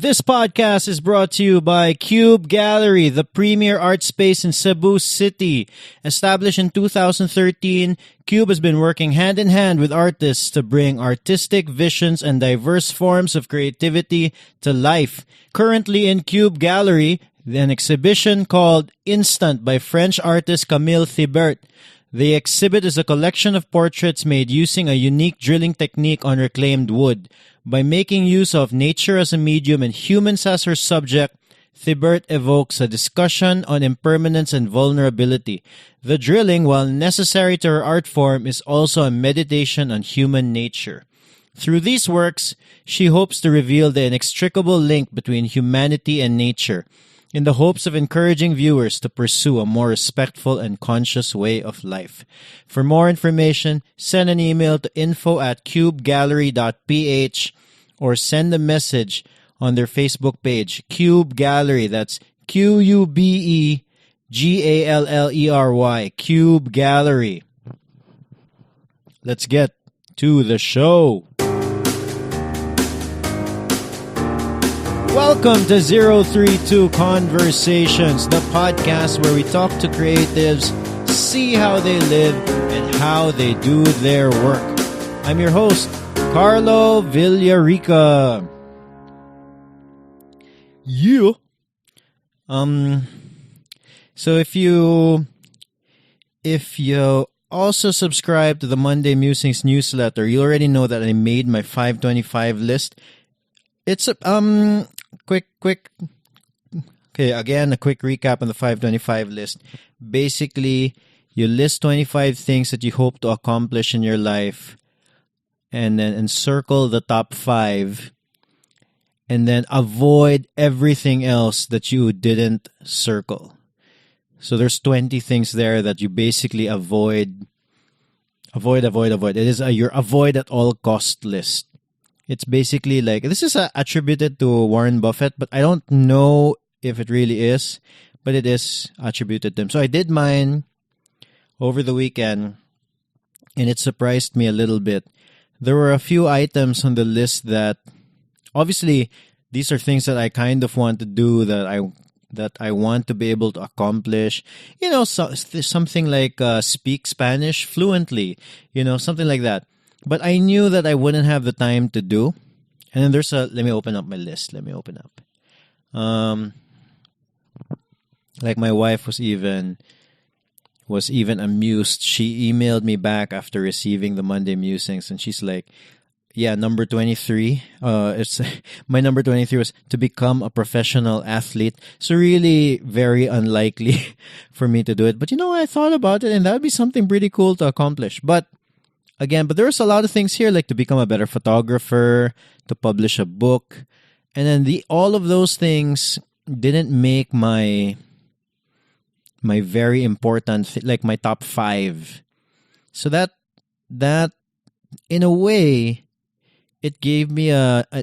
This podcast is brought to you by Cube Gallery, the premier art space in Cebu City. Established in 2013, Cube has been working hand in hand with artists to bring artistic visions and diverse forms of creativity to life. Currently in Cube Gallery, an exhibition called Instant by French artist Camille Thibert. The exhibit is a collection of portraits made using a unique drilling technique on reclaimed wood. By making use of nature as a medium and humans as her subject, Thibert evokes a discussion on impermanence and vulnerability. The drilling, while necessary to her art form, is also a meditation on human nature. Through these works, she hopes to reveal the inextricable link between humanity and nature, in the hopes of encouraging viewers to pursue a more respectful and conscious way of life. For more information, send an email to info@cubegallery.ph or send a message on their Facebook page, Cube Gallery. That's Cubegallery, Cube Gallery. Let's get to the show. Welcome to 032 Conversations, the podcast where we talk to creatives, see how they live, and how they do their work. I'm your host, Carlo Villarica. Yeah. So if you also subscribe to the Monday Musings newsletter, you already know that I made my 525 list. It's a quick a quick recap on the 525 list. Basically, you list 25 things that you hope to accomplish in your life, and then encircle the top 5, and then avoid everything else that you didn't circle. So there's 20 things there that you basically avoid. It is your avoid at all cost list. It's basically like, this is attributed to Warren Buffett, but I don't know if it really is, but it is attributed to him. So I did mine over the weekend, and it surprised me a little bit. There were a few items on the list that, obviously, these are things that I kind of want to do, that I want to be able to accomplish. You know, something like speak Spanish fluently, something like that. But I knew that I wouldn't have the time to do. And then let me open up my list. Like my wife was even amused. She emailed me back after receiving the Monday Musings, and she's like, yeah, number 23. It's my number 23 was to become a professional athlete. So really very unlikely for me to do it. But I thought about it, and that would be something pretty cool to accomplish. But there's a lot of things here, like to become a better photographer, to publish a book, and then all of those things didn't make my very important, like my top 5. So that in a way, it gave me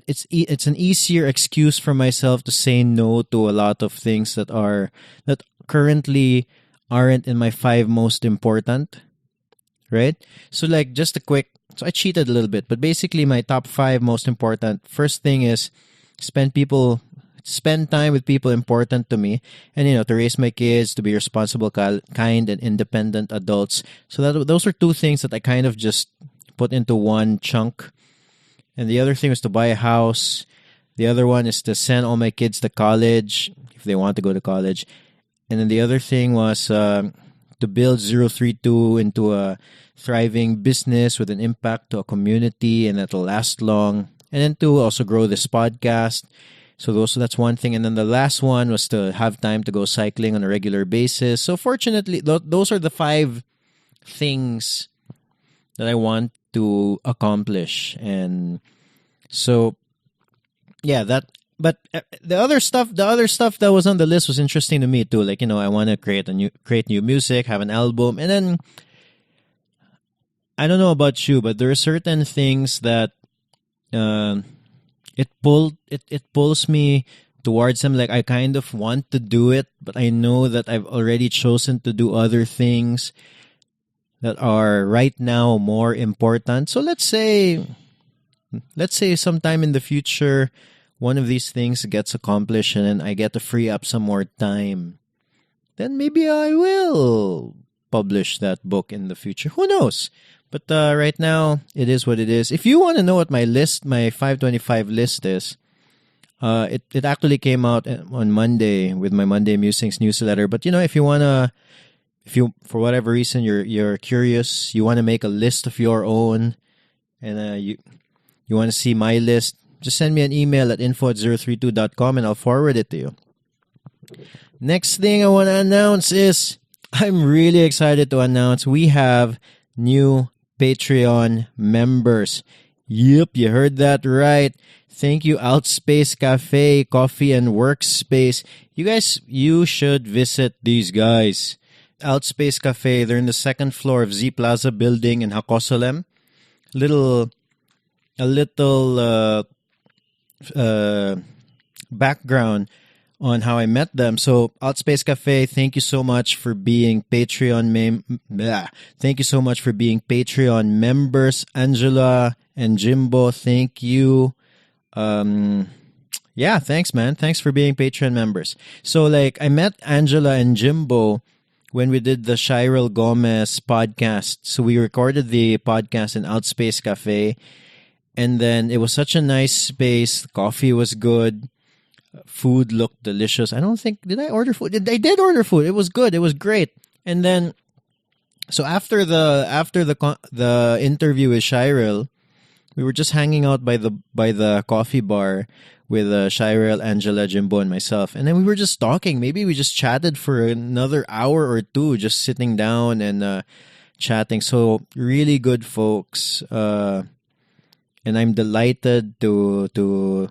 it's an easier excuse for myself to say no to a lot of things that currently aren't in my 5 most important. Right? So so I cheated a little bit, but basically my top 5 most important. First thing is spend time with people important to me, and to raise my kids, to be responsible, kind, and independent adults. So those are 2 things that I kind of just put into one chunk. And the other thing was to buy a house. The other one is to send all my kids to college if they want to go to college. And then the other thing was to build 032 into a thriving business with an impact to a community and that'll last long. And then to also grow this podcast. So that's one thing. And then the last one was to have time to go cycling on a regular basis. So fortunately, those are the 5 things that I want to accomplish. And so, yeah, but the other stuff that was on the list was interesting to me too. Like, I want to create new music, have an album, and then I don't know about you, but there are certain things that it pulls me towards them. Like, I kind of want to do it, but I know that I've already chosen to do other things that are right now more important. So let's say sometime in the future, one of these things gets accomplished and then I get to free up some more time, then maybe I will publish that book in the future. Who knows? But right now, it is what it is. If you want to know what my 525 list is, it actually came out on Monday with my Monday Musings newsletter. But if you for whatever reason you're curious, you want to make a list of your own, and you want to see my list, just send me an email at info@032.com and I'll forward it to you. Next thing I want to announce is I'm really excited to announce we have new Patreon members. Yep, you heard that right. Thank you, Outspace Cafe, Coffee and Workspace. You guys, you should visit these guys. Outspace Cafe, they're in the second floor of Z Plaza building in Hakosolem. A little background on how I met them. So, Outspace Cafe, thank you so much for being Thank you so much for being Patreon members. Angela and Jimbo, thank you. Thanks, man. Thanks for being Patreon members. So, I met Angela and Jimbo when we did the Shirel Gomez podcast. So, we recorded the podcast in Outspace Cafe. And then it was such a nice space. The coffee was good. Food looked delicious. Did I order food? I did order food. It was good. It was great. And then, so after the interview with Shirel, we were just hanging out by the coffee bar with Shirel, Angela, Jimbo, and myself. And then we were just talking. Maybe we just chatted for another hour or two, just sitting down and chatting. So really good folks. And I'm delighted to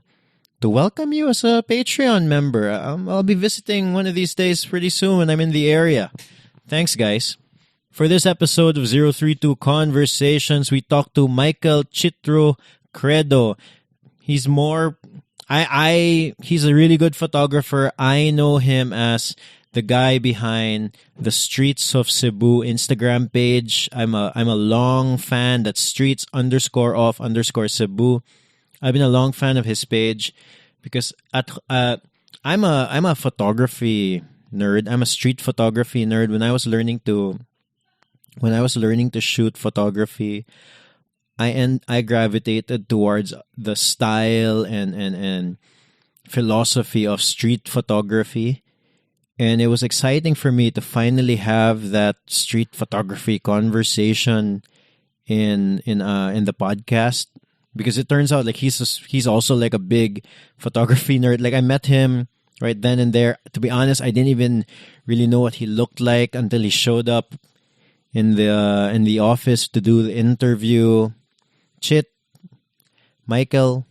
welcome you as a Patreon member. I'll be visiting one of these days pretty soon when I'm in the area. Thanks, guys. For this episode of 032 Conversations, we talked to Michael Chitru Credo. He's he's a really good photographer. I know him as the guy behind the Streets of Cebu Instagram page. I'm a long fan. That's streets_of_Cebu. I've been a long fan of his page because I'm a photography nerd. I'm a street photography nerd. When I was learning to shoot photography, I gravitated towards the style and philosophy of street photography. And it was exciting for me to finally have that street photography conversation in the podcast, because it turns out he's also a big photography nerd. I met him right then and there. To be honest, I didn't even really know what he looked like until he showed up in the office to do the interview. Michael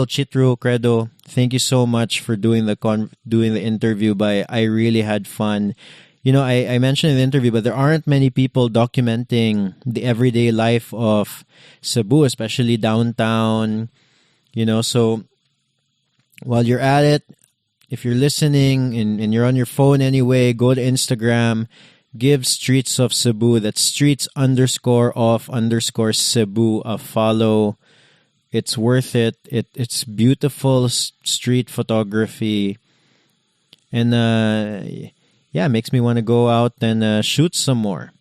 Chitru Credo, thank you so much for doing the interview. I really had fun. I mentioned in the interview, but there aren't many people documenting the everyday life of Cebu, especially downtown. So while you're at it, if you're listening and you're on your phone anyway, go to Instagram, give Streets of Cebu, that's streets_of_Cebu, a follow. It's worth it. It's beautiful street photography. And it makes me want to go out and shoot some more.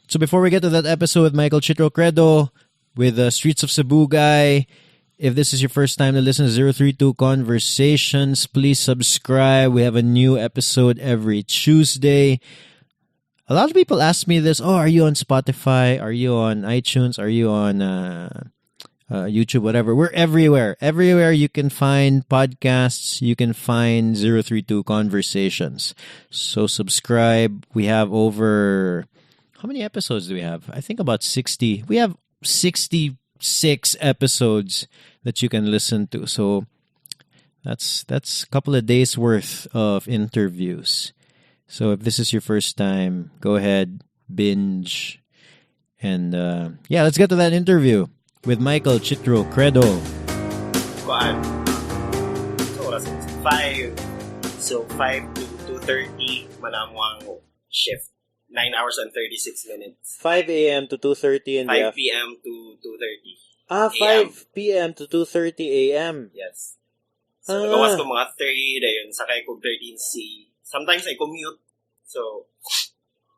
So before we get to that episode with Michael Chitru Credo, with the Streets of Cebu guy, if this is your first time to listen to 032 Conversations, please subscribe. We have a new episode every Tuesday. A lot of people ask me this, are you on Spotify? Are you on iTunes? Are you on YouTube, whatever? We're everywhere. Everywhere you can find podcasts, you can find 032 Conversations. So subscribe. We have over... How many episodes do we have? I think about 60. We have 66 episodes that you can listen to. So that's a couple of days worth of interviews. So if this is your first time, go ahead, binge. And let's get to that interview with Michael Chitru Credo. So 5 to 2:30 manamwang shift. 9 hours and 36 minutes. 5 a.m. to 2:30 in 5 p.m. to 2:30. 5 p.m. to 2:30 a.m. Yes. So nagawas ko mga 3 dayon sakay ko 13C. Sometimes I commute. So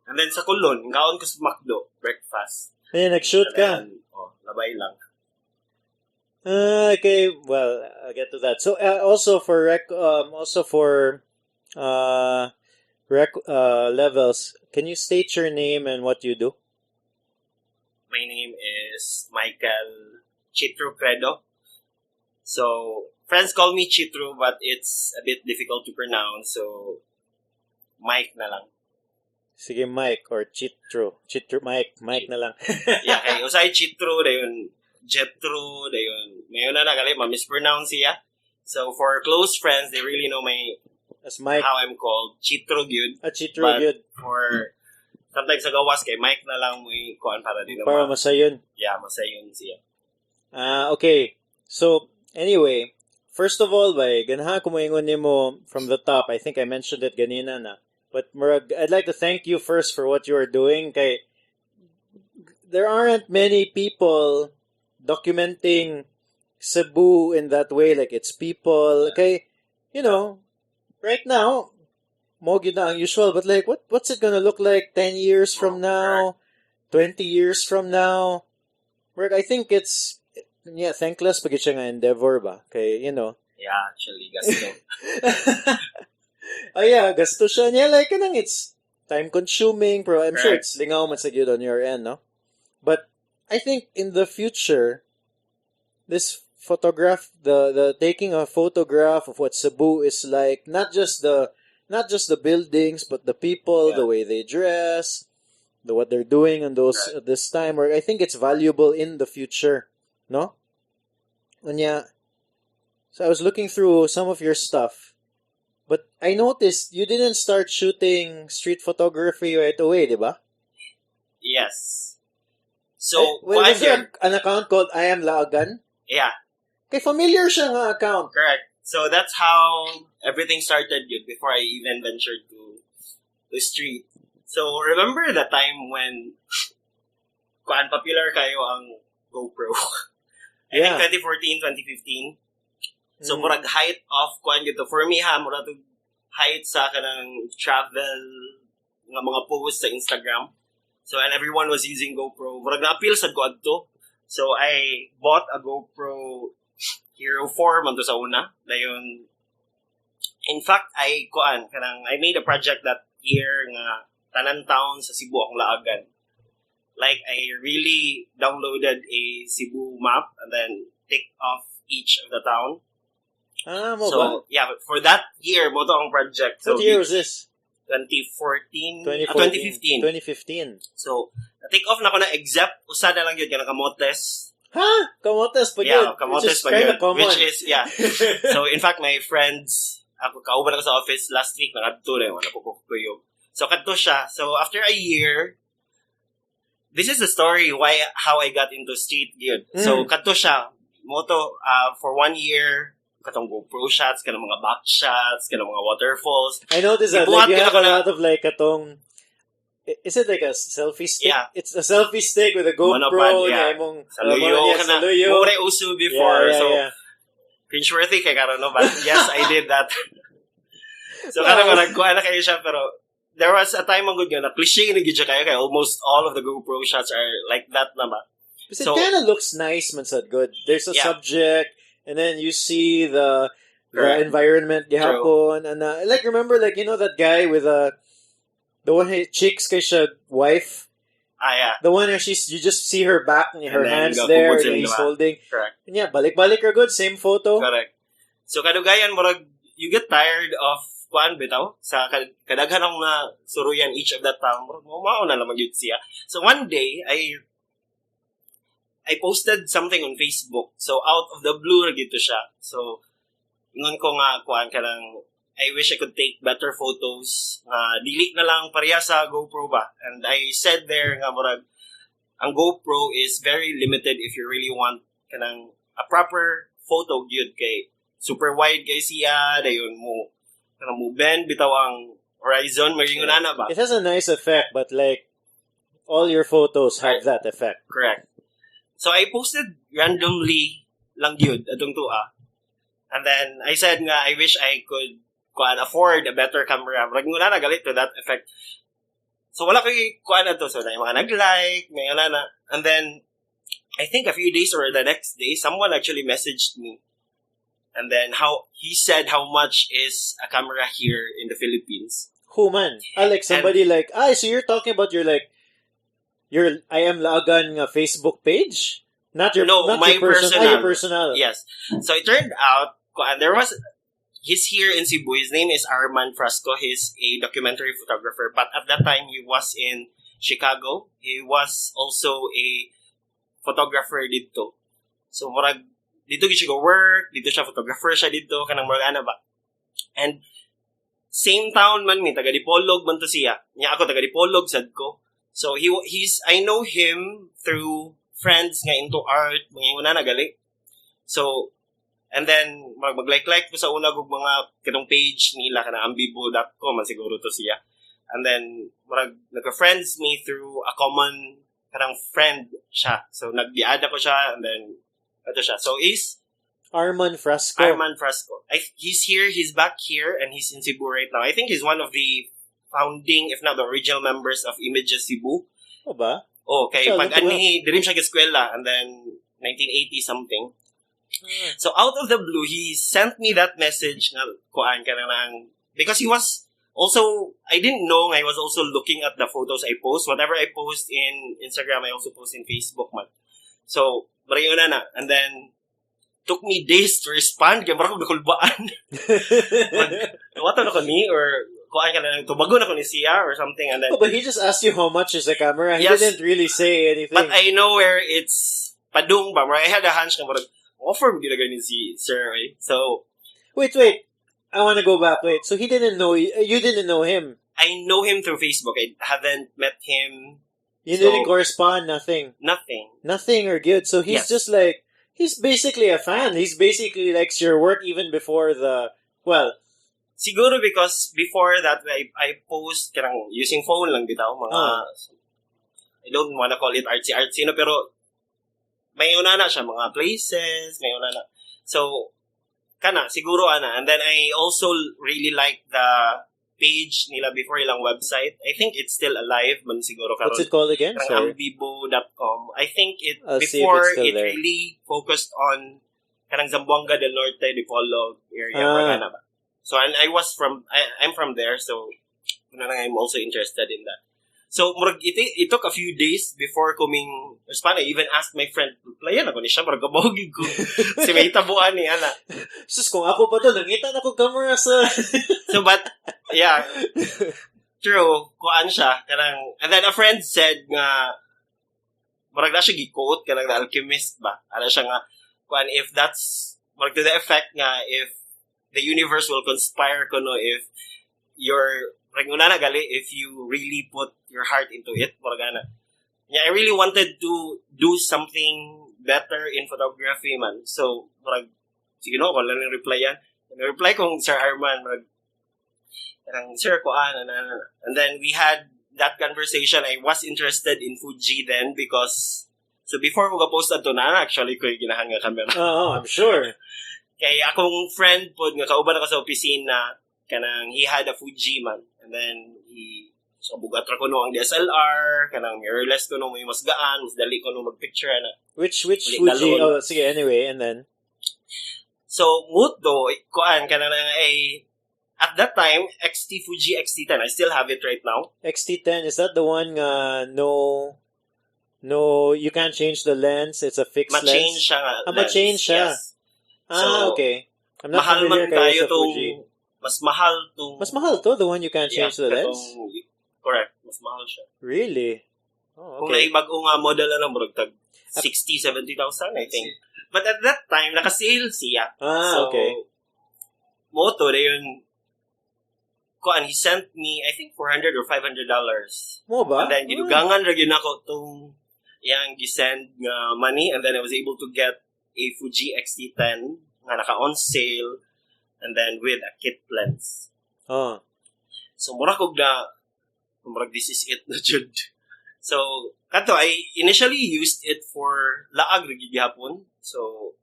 and then sa Kulon, ngaon ko sa McDo, breakfast. Ayun, nag-shoot ka. Then, labay lang. Okay, well, I'll get to that. So, also for levels, can you state your name and what you do? My name is Michael Chitru Credo. So, friends call me Chitru, but it's a bit difficult to pronounce. So, Mike na lang. Sige, Mike or Chitru. Mike na lang. Yeah, kay usay Chitru, dayon Jetru, dayon. Mayon na nagali, ma-mispronounce siya. So, for close friends, they really know as Mike. How I'm called. Chitru gyud. Chitru But gyud. for sometimes sa gawas kay Mike na lang mo kuan para din Para masayon. Yeah, masayon siya. Okay. So, anyway, first of all, ganahan ko moingon nimo from the top. I think I mentioned it ganina na. But Murag, I'd like to thank you first for what you are doing. Kay there aren't many people documenting Cebu in that way, like it's people. Okay, right now, mo gyud na ang usual, but like, what's it gonna look like 10 years from now, 20 years from now? Work, I think it's thankless pag siya nga endeavor ba, kay Yeah, actually, gasto. Gasto siya niya, like kanang it's time consuming, pero I'm sure it's lingaw man sa gyud on your end, no? But I think in the future, this the taking a photograph of what Cebu is like, not just the buildings, but the people, the way they dress, what they're doing on this time, or I think it's valuable in the future, no? So I was looking through some of your stuff, but I noticed you didn't start shooting street photography right away, diba? Yes. So, is there an account called I Am Laagan? Yeah. Okay, familiar siya nga account. Correct. So, that's how everything started yun before I even ventured to the street. So, remember the time when popular kayo ang GoPro? I think 2014, 2015. So, murag height of for me murag height sa kanang travel nga mga posts sa Instagram. So, and everyone was using GoPro. Murag na-appeal sa ko adto. So, I bought a GoPro Hero 4 man to sa una. Dayon, in fact, I made a project that year nga tanan town sa Cebu ang laagan. Like, I really downloaded a Cebu map and then ticked off each of the town. Mo ba? Yeah, but for that year, mo to ang project. What year was this? 2015. So, na-take off na ko na except usa na lang yun ka nakamotes. Ha? Kamotes pa yun? Yeah, kamotes pa yun. Which is, So, in fact, my friends, ako kauban ako sa office last week, nakadto na yun, napupukuyog. So, kadto siya. So, after a year, this is the story how I got into street yun. So, kadto siya. Moto, for 1 year, katong GoPro shots, kanang mga back shots, kanang mga waterfalls. I noticed that like, you have a lot of like katong, is it like a selfie stick? Yeah. It's a selfie stick with a GoPro. Saluyo. More uso before. Cringeworthy kay karon no, but yes, I did that. So karang nagkuha na kayo siya, pero there was a time good nga na cliche na gid siya kayo kay almost all of the GoPro shots are like that na ba. So it kind of looks nice man sad good. There's a subject. And then you see the environment gihapon and like remember like that guy with the one chicks kay siya wife. The one where you just see her back and her hands there and he's holding. Correct. And balik-balik are good, same photo. Correct. So kadugayan murag you get tired of kuan bitaw sa kadaghan ang na suruyan each of that town. Mao na lamang yun siya. So one day I posted something on Facebook. So, out of the blue, gito siya. So, ingon ko nga, I wish I could take better photos. Dili na lang pareha sa GoPro ba? And I said there nga, murag, ang GoPro is very limited if you really want a proper photo gyud kay super wide kay siya, dayon mo bend bitaw ang horizon, magingon ana ba? It has a nice effect, but like, all your photos have that effect. Correct. So, I posted randomly lang yun, atong tua. And then I said nga, I wish I could afford a better camera. Murag wala na galit to that effect. So wala ko'y kuan na to. So na yung mga nag-like, may wala na. And then, I think a few days or the next day, someone actually messaged me. And then he said how much is a camera here in the Philippines. Who man? Like somebody so you're talking about your I Am Lagan Facebook page? Not your personal. Your personal. Yes. So it turned out he's here in Cebu. His name is Arman Frasco. He's a documentary photographer. But at that time, he was in Chicago. He was also a photographer dito. So murag dito siya go work, dito siya photographer siya dito kanang murag ana ba. And same town man mi, taga Dipolog man to siya. Nya ako taga Dipolog sad ko. So I know him through friends nga into art, mga una nagali. So and then mag-like ko sa una gug mga kanong page nila kanang ambibo.com man siguro to siya. And then nagka-friends me through a common kanang friend siya. So nag-add ako siya and then ito siya. So he's Arman Frasco. He's here, he's back here, and he's in Cebu right now. I think he's one of the founding, if not the original members of Images Cebu. O ba? Oh, kay pag dirim siya eskwela and then 1980 something. So out of the blue, he sent me that message na kuan kanang because he was also, I didn't know I was also looking at the photos I post. Whatever I post in Instagram, I also post in Facebook man. So, mariyo na. And then, took me days to respond. Kaya marang nakulbaan. What na ko ni? Or, kuhaan ka na, tubago na ko ni siya or something. And then, but he just asked you how much is the camera. He didn't really say anything. But I know where it's padung ba. I had a hunch na marang, offer mo ginagay ni si Sir. Eh? So, Wait. I want to go back. Wait, so he didn't know you didn't know him? I know him through Facebook. I haven't met him. You didn't correspond? Nothing? Nothing or good. So he's just he's basically a fan. He's basically likes your work even before siguro because before that, I post karang using phone lang bitaw. I don't wanna call it artsy, no, pero may una na siya, mga places, may una na. So, siguro ana. And then I also really like the page nila before ilang website. I think it's still alive man siguro karon. What's it called again? ambibo.com. I think before it there. really focused on kanang Zamboanga del Norte, Dipolog area ba. So and I'm from there, so I'm also interested in that. So it took a few days before coming respond. I even asked my friend, playan ako ni siya, murag kabawagig ko. Si may tabuan ni ana. Sus, kung ako pa to, nangitan ako camera sa... So, but, yeah. True. Kuan siya. And then a friend said nga, murag na siya gi-quote, kanang na alchemist ba? Ano siya nga, kuan, if that's, murag to the effect nga, if the universe will conspire kuno, if you're, murag una na gali, if you really put your heart into it, murag na. Yeah, I really wanted to do something better in photography, man. So, murag, sige no, kung lang yung reply yan. Reply kong Sir Arman, Sir, kuan, and then we had that conversation. I was interested in Fuji then because, so before ko post ato na, actually ko yung ginahan nga camera. Oh, I'm sure. Kaya akong friend po, nga kauban ako sa opisina, kanang he had a Fuji man. And then, so bugat ra ko no ang DSLR, kanang mirrorless ko no, may mas gaan, mas dali ko no magpicture na. Which Fuji? Oh, sige, anyway, and then? So, Muto, kuan, kanang at that time, Fuji XT10. I still have it right now. XT10, is that the one no, you can't change the lens, it's a fixed lens? Ma-change siya nga. Ma-change siya. Yes. So, okay. I'm not mahal familiar man kayo sa tong, Fuji. Mas mahal to. Mas mahal to, the one you can't change the lens? Correct. Mas mahal siya. Really? Oh, Kung okay. naibag-o nga model na murag tag 60,000-70,000, I think. But at that time, naka-sale siya. So, okay. Moto na yun. Kuan, he sent me, I think, $400 or $500. Mo ba? And then, ginugangan ra yun ako itong yang gisend nga money. And then, I was able to get a Fuji XT10 nga naka-on sale. And then, with a kit lens. Oh. So, murag this is it na jud. So, kato, I initially used it for laag rig gihapon. So,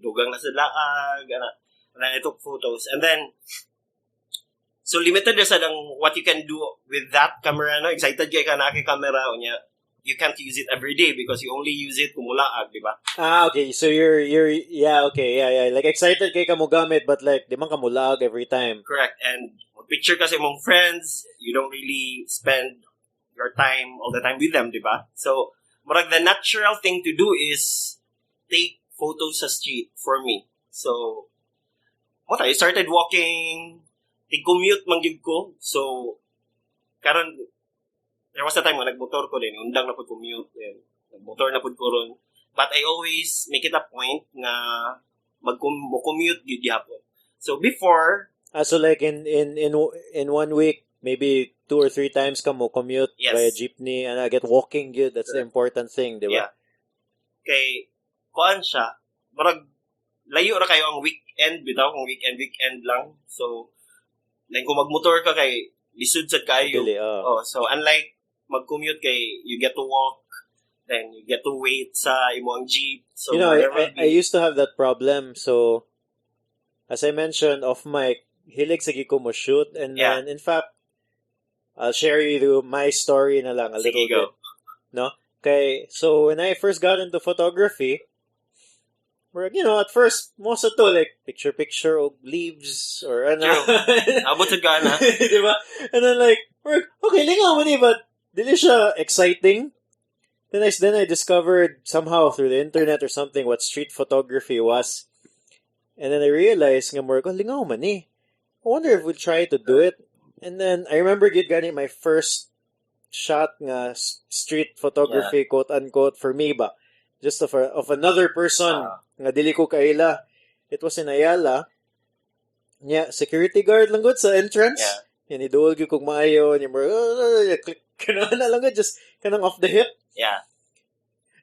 dugang na sa laag, and I took photos. And then, so limited na sa what you can do with that camera, no? Excited kay ka na kay camera, unya, you can't use it every day because you only use it kung mulaag, di ba? Okay. So you're, yeah. Like, excited kay ka mo gamit, but like, di man ka mulaag every time. Correct. And picture kasi mong friends, you don't really spend your time all the time with them, di ba? So, the natural thing to do is take photos sa street for me. So, I started walking, commute man gyud ko. So, karon there was a time when nagmotor ko din, undang na pud commute, nagmotor na pud ko ron. But I always make it a point nga mag-commute gyud gyapon. So before, so like in 1 week, maybe 2 or 3 times ka mo commute by jeepney and I get walking good. That's the important thing, di ba? Yeah. Kay kuan siya, barag layo ra kayo ang weekend bitaw kung weekend lang. So like kung magmotor ka kay lisod sad kayo. So unlike mag-commute kay you get to walk, then you get to wait sa imong jeep. So I used to have that problem. So as I mentioned off mic, hilig sige ko mo shoot, and then in fact I'll share you my story na lang a little bit. No? Okay, so when I first got into photography, at first, most of to, like, picture of leaves, or ano. Abot sa gana. Diba? And then, like, okay, lingaw mo ni, but dili siya exciting. Then I discovered somehow through the internet or something what street photography was. And then I realized, lingaw man ni. I wonder if we'll try to do it. And then, I remember getting my first shot nga street photography, quote-unquote, for me ba? Just of another person nga dili ko kaila. It was in Ayala. Yeah, security guard lang good sa entrance. Yan, iduol gyud kog maayo. Click na lang good, just kanang off the hip. Yeah.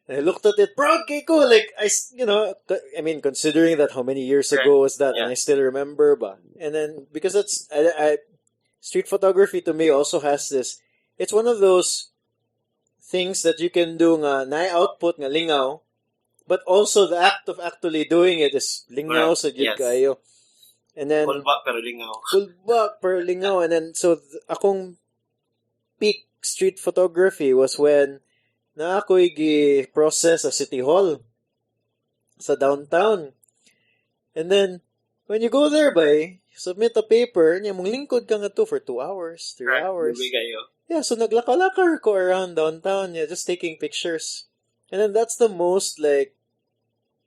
And I looked at it, proud kay ko. Like, I mean, considering that how many years ago was that, and I still remember ba. And then, because street photography to me also has this, it's one of those things that you can do nga na-output nga lingaw, but also the act of actually doing it is lingaw sa jud kayo. And then Kulba pero lingaw. And then so akong peak street photography was when na ako'y gi-process sa City Hall sa downtown. And then when you go there submit a paper, niya mong lingkod ka nga to for 2 hours, 3 hours. Yeah, so naglaka-lakar ko around downtown, just taking pictures. And then that's the most, like,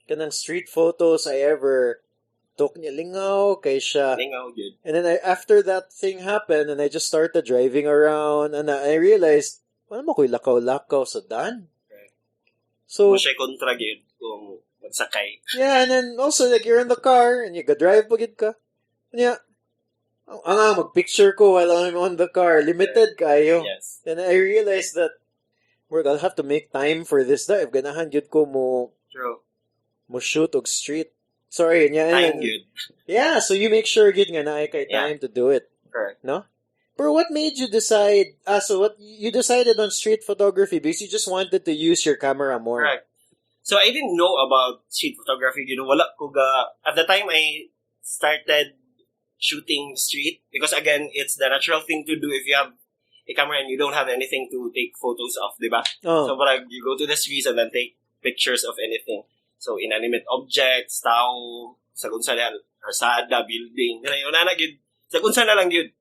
kanang street photos I ever took niya lingaw, kay siya. Lingaw, good. And then after that thing happened, and I just started driving around, and I realized, wala mo ko'y lakaw-lakaw sa daan. Right. So, mo siya kontra gyud kung magsakay. Yeah, and then also, like, you're in the car, and you ga-drive pagid ka. And yeah, mag-picture ko while I'm on the car. Limited kayo. Yes. And I realized that I'll have to make time for this. If ganahan yun ko mo shoot og street. Sorry. Time good. Yeah, so you make sure yun nga na kay time to do it. Correct. No? But what made you decide, so what you decided on street photography because you just wanted to use your camera more. Correct. So I didn't know about street photography. Wala ko at the time I started shooting street because again it's the natural thing to do if you have a camera and you don't have anything to take photos of, diba? So you go to the streets and then take pictures of anything. So inanimate objects, tao, sagun sa arsada, building, sagun sa na lang yun.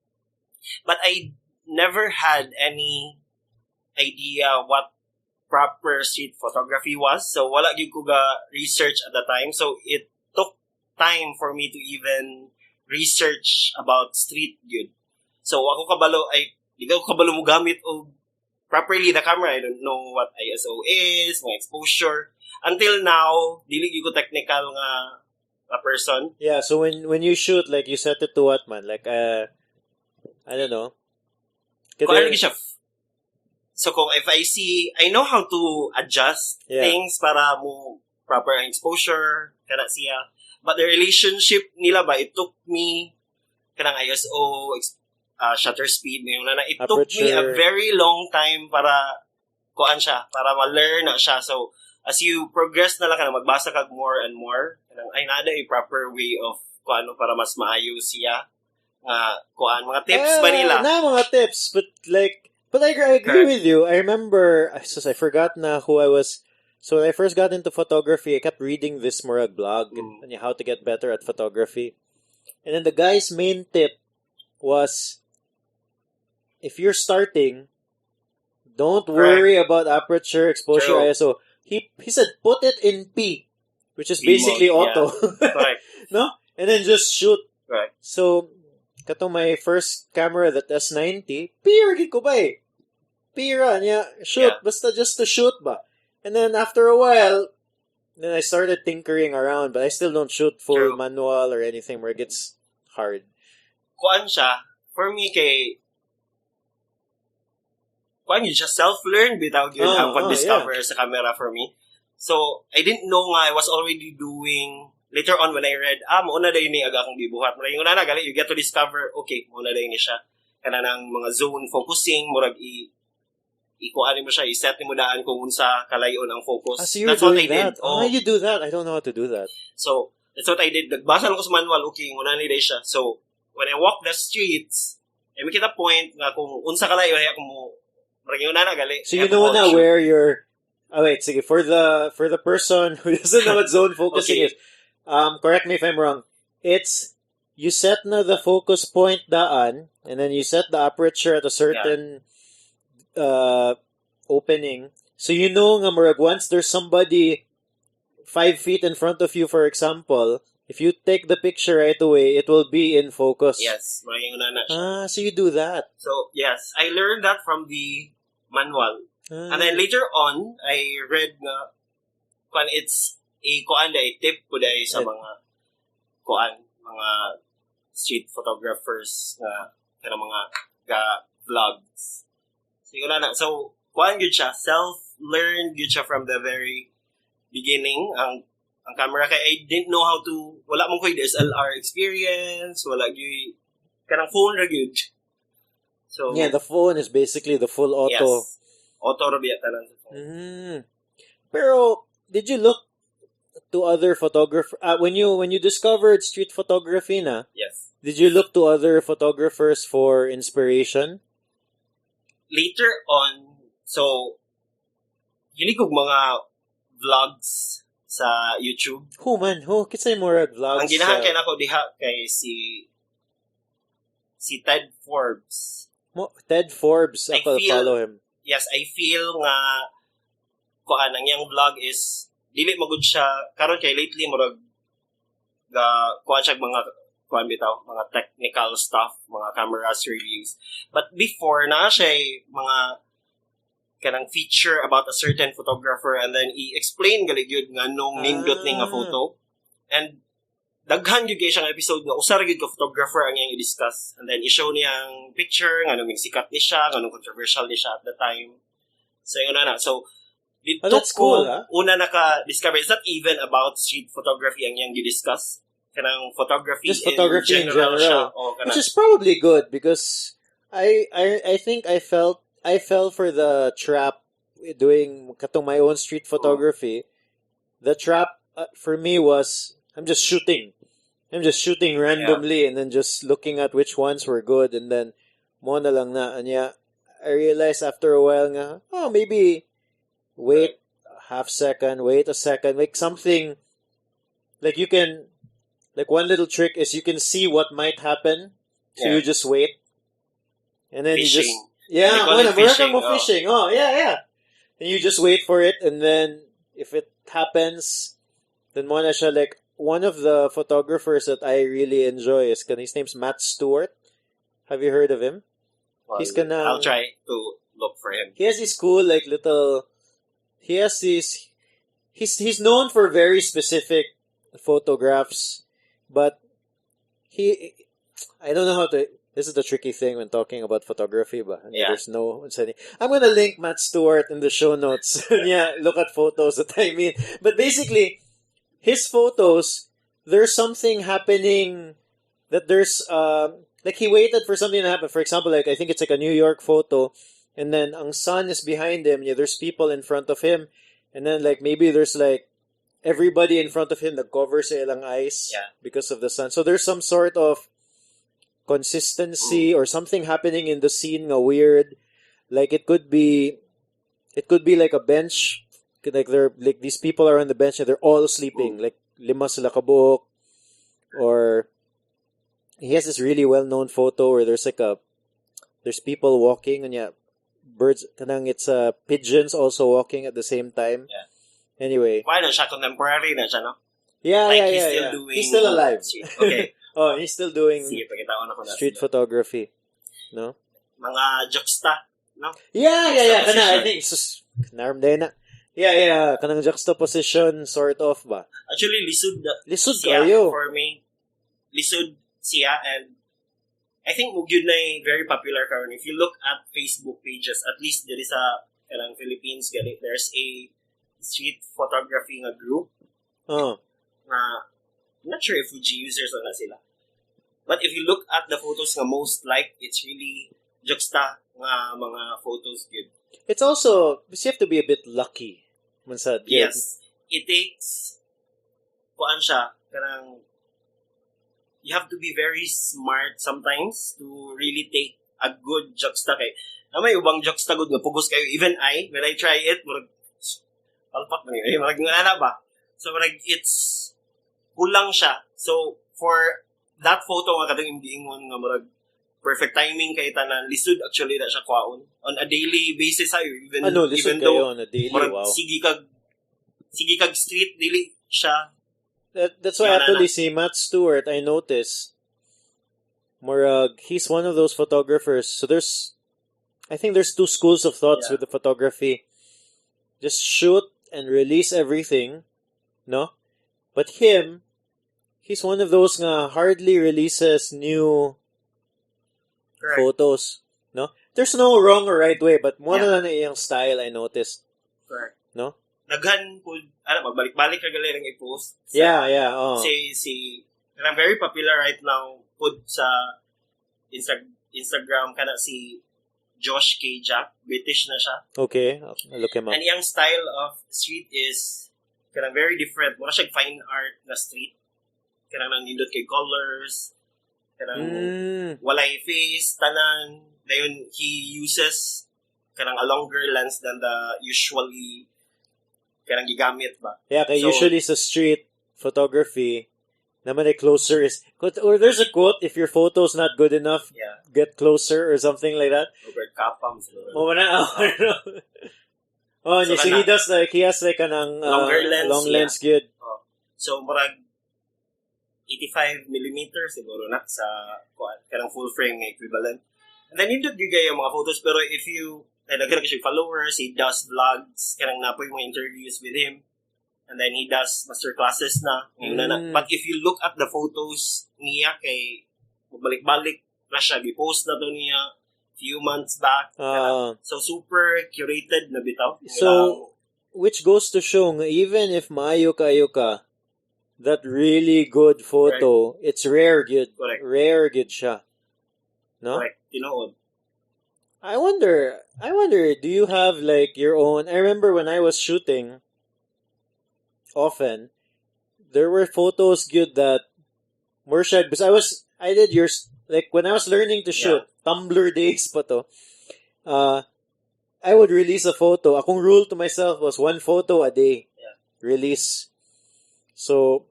But I never had any idea what proper street photography was. So wala gyud ko ga research at the time. So it took time for me to even research about street gyud. So ako kabalo di ko kabalo mo gamit og properly the camera. I don't know what ISO is, mga exposure. Until now, dili gyud ko technical nga a person. Yeah, so when you shoot, like you set it to what man? Like I don't know. So kung if I know how to adjust things para mo proper ang exposure kana siya. But the relationship nila it took me kanang ISO, shutter speed, it took me a very long time para kuan siya, para ma-learn na siya. So, as you progress na lang ka na, magbasa ka more and more, ay nada a proper way of kung ano para mas maayo siya. Kuan, mga tips ba nila? Na mga tips, but I agree with you. I remember, I forgot na who I was. So when I first got into photography, I kept reading this Murag blog and how to get better at photography. And then the guy's main tip was, if you're starting, don't worry about aperture, exposure, True. ISO. He said, put it in P, which is basically auto. Correct. No? And then just shoot. Right. So, kato my first camera, that S90, pira gid ko ba eh. Pira niya, shoot, basta just to shoot ba. And then after a while, then I started tinkering around, but I still don't shoot full manual or anything where it gets hard. Kuan siya, for me kay kuan yun siya, self-learn without yun ang pag-discover sa camera for me. So, I didn't know nga I was already doing, later on when I read, mauna na yun ni aga kong gibuhat. Murag yung gali, you get to discover, okay, mauna na yun siya. Kana ng mga zone focusing, murag ikuan mo siya, iset mo daan kung unsa kalayon ang focus. So you're that's what doing I that? did. How do you do that? I don't know how to do that. So, that's what I did. Nagbasa lang ko sa manual, okay, muna na yun siya. So, when I walk the streets, ay may kita point nga kung unsa kalayo, ay ako mo, marang yung gali. So you know na where you're, wait, sige, for the person who doesn't know what zone focusing is, correct me if I'm wrong, it's, you set na the focus point daan, and then you set the aperture at a certain opening. So you know nga murag once there's somebody 5 feet in front of you, for example, if you take the picture right away, it will be in focus. Yes, marang na siya. So you do that. So, yes, I learned that from the manual. And then later on, I read nga kung it's a tip ko dahil sa mga street photographers na mga vlogs. So, kuan good siya, self-learned good siya from the very beginning. Ang camera kay I didn't know how to, wala mong ko'y DSLR experience, wala gyud kanang phone ra gyud. So yeah, the phone is basically the full auto. Yes. Auto ra biya tanan. Pero did you look to other photographers when you discovered street photography na? Yes. Did you look to other photographers for inspiration? Later on, so hilig kog mga vlogs sa YouTube. Who kisay mo vlogs? Ang ginahakin ako diha kay si Ted Forbes. Ted Forbes, ako follow him. Yes, I feel nga kuan ang yang vlog is dili magud siya karon kay lately murag kuan siya mga technical stuff, mga cameras reviews. But before na siya mga kanang feature about a certain photographer and then i-explain galig yun nga nung nindot ni nga photo. And daghan gyud kay siyang episode nga usa ra gyud ka photographer ang iyang i-discuss. And then i-show niya ang picture nga nung sikat ni siya, nga nung controversial ni siya at the time. So yun na. So dito that's cool, una naka-discover. It's not even about street photography ang iyang i-discuss. Kanang photography, just photography in general. Siya, which is probably good because I think I fell for the trap doing katong my own street photography. The trap for me was I'm just shooting randomly and then just looking at which ones were good and then mo na lang na anya. I realized after a while nga, maybe wait a second, like something like you can. Like one little trick is you can see what might happen, so you just wait, and then fishing. you just Fishing. Oh yeah. And you just wait for it, and then if it happens, then mo na siya like one of the photographers that I really enjoy is his name's Matt Stewart. Have you heard of him? Well, I'll try to look for him. He has these cool like little. He has these. He's known for very specific photographs. But I don't know how to. This is the tricky thing when talking about photography, but there's no. I'm gonna link Matt Stewart in the show notes. Look at photos that I mean. But basically, his photos, there's something happening. That there's like he waited for something to happen. For example, like I think it's like a New York photo, and then ang sun is behind him. There's people in front of him, And then like maybe there's like everybody in front of him that covers ilang eyes Yeah. because of the sun. So there's some sort of consistency or something happening in the scene nga weird. Like it could be like a bench, like they're like these people are on the bench and they're all sleeping, like lima sila kabuok. Or he has this really well-known photo where there's people walking and birds kanang it's pigeons also walking at the same time. Yeah. Anyway. Why na siya? Contemporary na siya, no? Yeah, Like, yeah. He's still alive. Okay. Oh, he's still doing Sige, pakitawan ako na. street photography. No? Mga juxta, no? Yeah. Juxtaposition. I think naramdaman na. Yeah. Kanang juxtaposition sort of ba? Actually, lisod Lisod siya kayo. for me. Lisod siya, and I think yun na very popular karon. If you look at Facebook pages, at least there is a kanang Philippines, there's a street photography nga group Oh. na I'm not sure if Fuji users na sila. But if you look at the photos nga most like, it's really juxta nga mga photos good. It's also, you have to be a bit lucky. Mansad. Yes. It takes, kuan siya, kanang, you have to be very smart sometimes to really take a good juxta kay. May ubang juxta good nga pugos kayo. Even when I try it, palpak na yun. Marag ba? So, it's kulang siya. So, for that photo nga kadang imdiingon nga marag perfect timing kay tanan lisod actually na siya kwaon on a daily basis ayo even lisod even though kayo on a daily, marag, wow. sige kag street dili siya. That's why actually si Matt Stewart, I noticed Murag, he's one of those photographers. So I think there's two schools of thoughts with the photography. Just shoot and release everything, no? But he's one of those nga hardly releases new photos, no? There's no wrong or right way, but one na iyang style I noticed. Correct. No? Daghan po, magbalik-balik ka galing i-post. Oh. I'm very popular right now put sa Instagram kana si Josh K. Jack. British na siya. Okay, I'll look him up. And yung style of street is kanang very different. Mura siya fine art na street. Kanang nandindot kay colors. Kanang walay face, tanan. Dayon, he uses kanang a longer lens than the usually kanang gigamit ba. Yeah, kaya usually sa street photography, naman closer is, or there's a quote, if your photo's not good enough, get closer or something like that. Robert Kapam. He has like kanang longer lens, long lens good. So, murag 85 millimeters siguro na sa kanang full frame equivalent. And then, hindi gigay yung mga photos, pero if you nagkaroon siya followers, he does vlogs, kanang napoy mga interviews with him, and then he does master classes na. But if you look at the photos niya, kay balik-balik na siya, i-post na to niya few months back. So, super curated na bitaw. So, which goes to show, even if maayo kayo ka, that really good photo, it's rare good. Correct. Rare good siya. No? Correct. Tinood. I wonder, do you have like your own, I remember when I was shooting, often, there were photos good that were shared, because I did yours, like when I was learning to shoot, Tumblr days pa to, I would release a photo. Akong rule to myself was one photo a day. Release. So,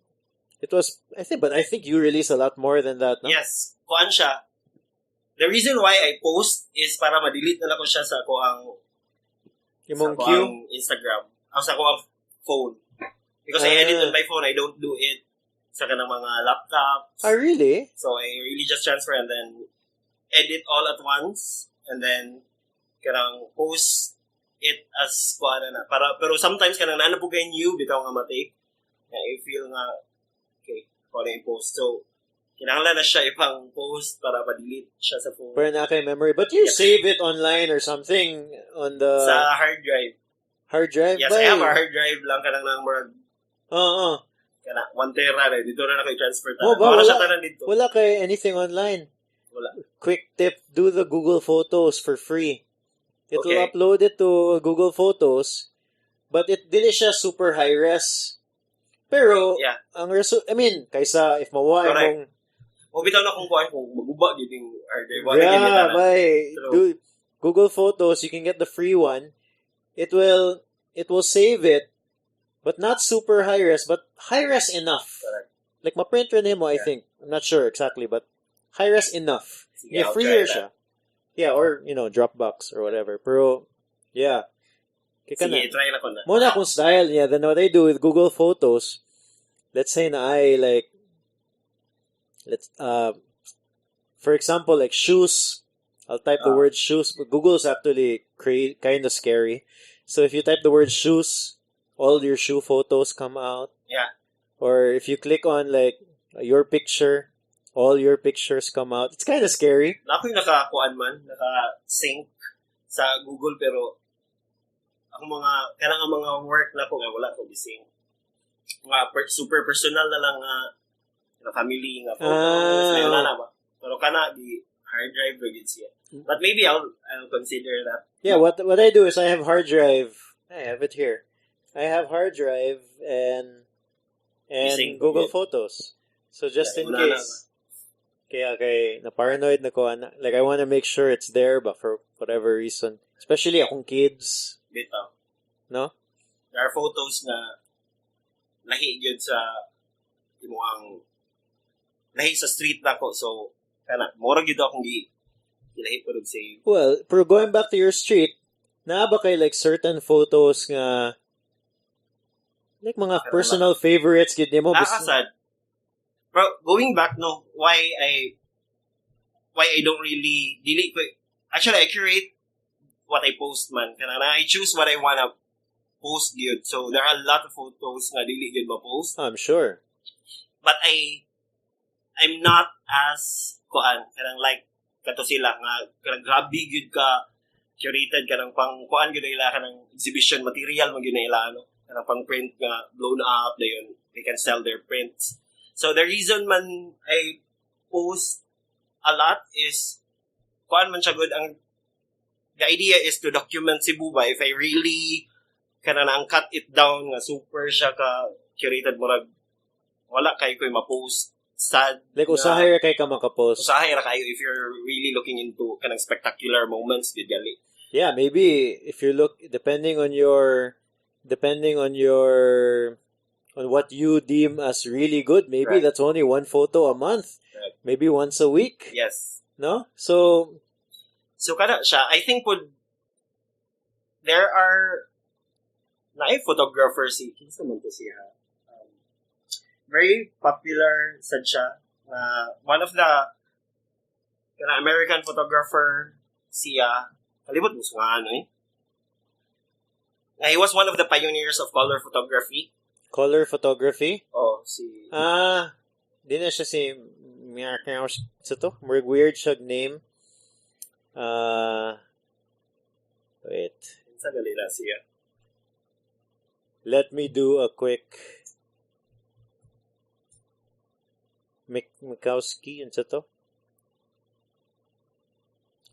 it was, I think you release a lot more than that, no? Yes. Kuan siya. The reason why I post is para ma-delete na lang ko siya sa kuang Instagram. Sa kuang phone. Because I edit on my phone, I don't do it sa kanang mga laptops. Oh, really? So, I really just transfer and then edit all at once and then kanang post it as kuan na. Pero sometimes kanang naano po kayo new, bitaw nga matake. I feel nga, okay, kuan na i-post. So, kinahanglan na siya ipang post para ma-delete siya sa phone. Para na kay memory. But you save it online or something on the... Sa hard drive. Hard drive? Yes, I have a hard drive lang kanang nang murag. Oo. Kana 1 tera na. Dito na i-transfer tanan. Wala siya tanan dito. Wala kay anything online. Wala. Quick tip, do the Google Photos for free. It'll upload it to Google Photos. but it dili siya super high res. Pero Yeah. ang kaysa if mawa Correct. imong O bitaw na kung maguba gid yung order. Wala gid yeah, na. by True. dude, Google Photos, you can get the free one. It will save it, but not super high res, but high res enough. Correct. Like ma-print rin mo, I Yeah. think. I'm not sure exactly, but high res enough. Sige, Yeah, I'll freer try siya. Yeah, or Dropbox or whatever. Pero yeah. Kaya Sige, try na ko na. Muna kung style niya, then what I do with Google Photos, let's say na for example, like shoes, I'll type the word shoes. But Google's actually kind of scary. So if you type the word shoes, all your shoe photos come out. Yeah. Or if you click on like your picture, all your pictures come out. It's kind of scary. Na ako'y nakakuan man, naka-sync sa Google, pero ang mga work na ko nga wala ko gising. Mga super personal na lang nga family nga photos na ba. Pero kana di hard drive ra gid siya. But maybe I'll consider that. Yeah, what I do is I have hard drive. I have it here. I have hard drive and Using Google it. Photos. So just Yeah, in una case. Kaya na paranoid na ko like I want to make sure it's there but for whatever reason. Especially akong kids, Bitaw. no? There are photos na lahi gyud sa imuang lahi sa street nako, so kana mura gyud akong gilahi ko save. Well, pero going back to your street, naa ba kay like certain photos nga like mga personal favorites gid nimo? Nakakasad. Pero going back why I don't really dili ko actually I curate what I post man kana I choose what I wanna post gyud. So there are a lot of photos nga dili gyud ma-post. I'm sure. But I'm not as kanang like kato sila nga kanang grabe gyud ka curated kanang pang kuan gyud ila kanang exhibition material mo gyud na ila kanang pang print nga blown up dayon they can sell their prints. So the reason man I post a lot is kuan man siya good ang the idea is to document Cebu ba if I really kanang cut it down nga super siya ka curated murag wala kay ko'y ma-post sad. Like usahay ra kay ka makapost. Usahay ra kayo if you're really looking into kanang spectacular moments gid gali. Yeah, maybe if you look depending on what you deem as really good, maybe Right. that's only one photo a month. Right. Maybe once a week. Yes. No? So Kada siya, I think there are naay photographers kinsa man to siya. Very popular sad siya. One of the American photographer siya. Kalibot mo nga he was one of the pioneers of color photography. color photography. Oh, Di na siya si sa to. Weird siya name. Wait. sa galila siya. Let me do a quick Mikowski and to.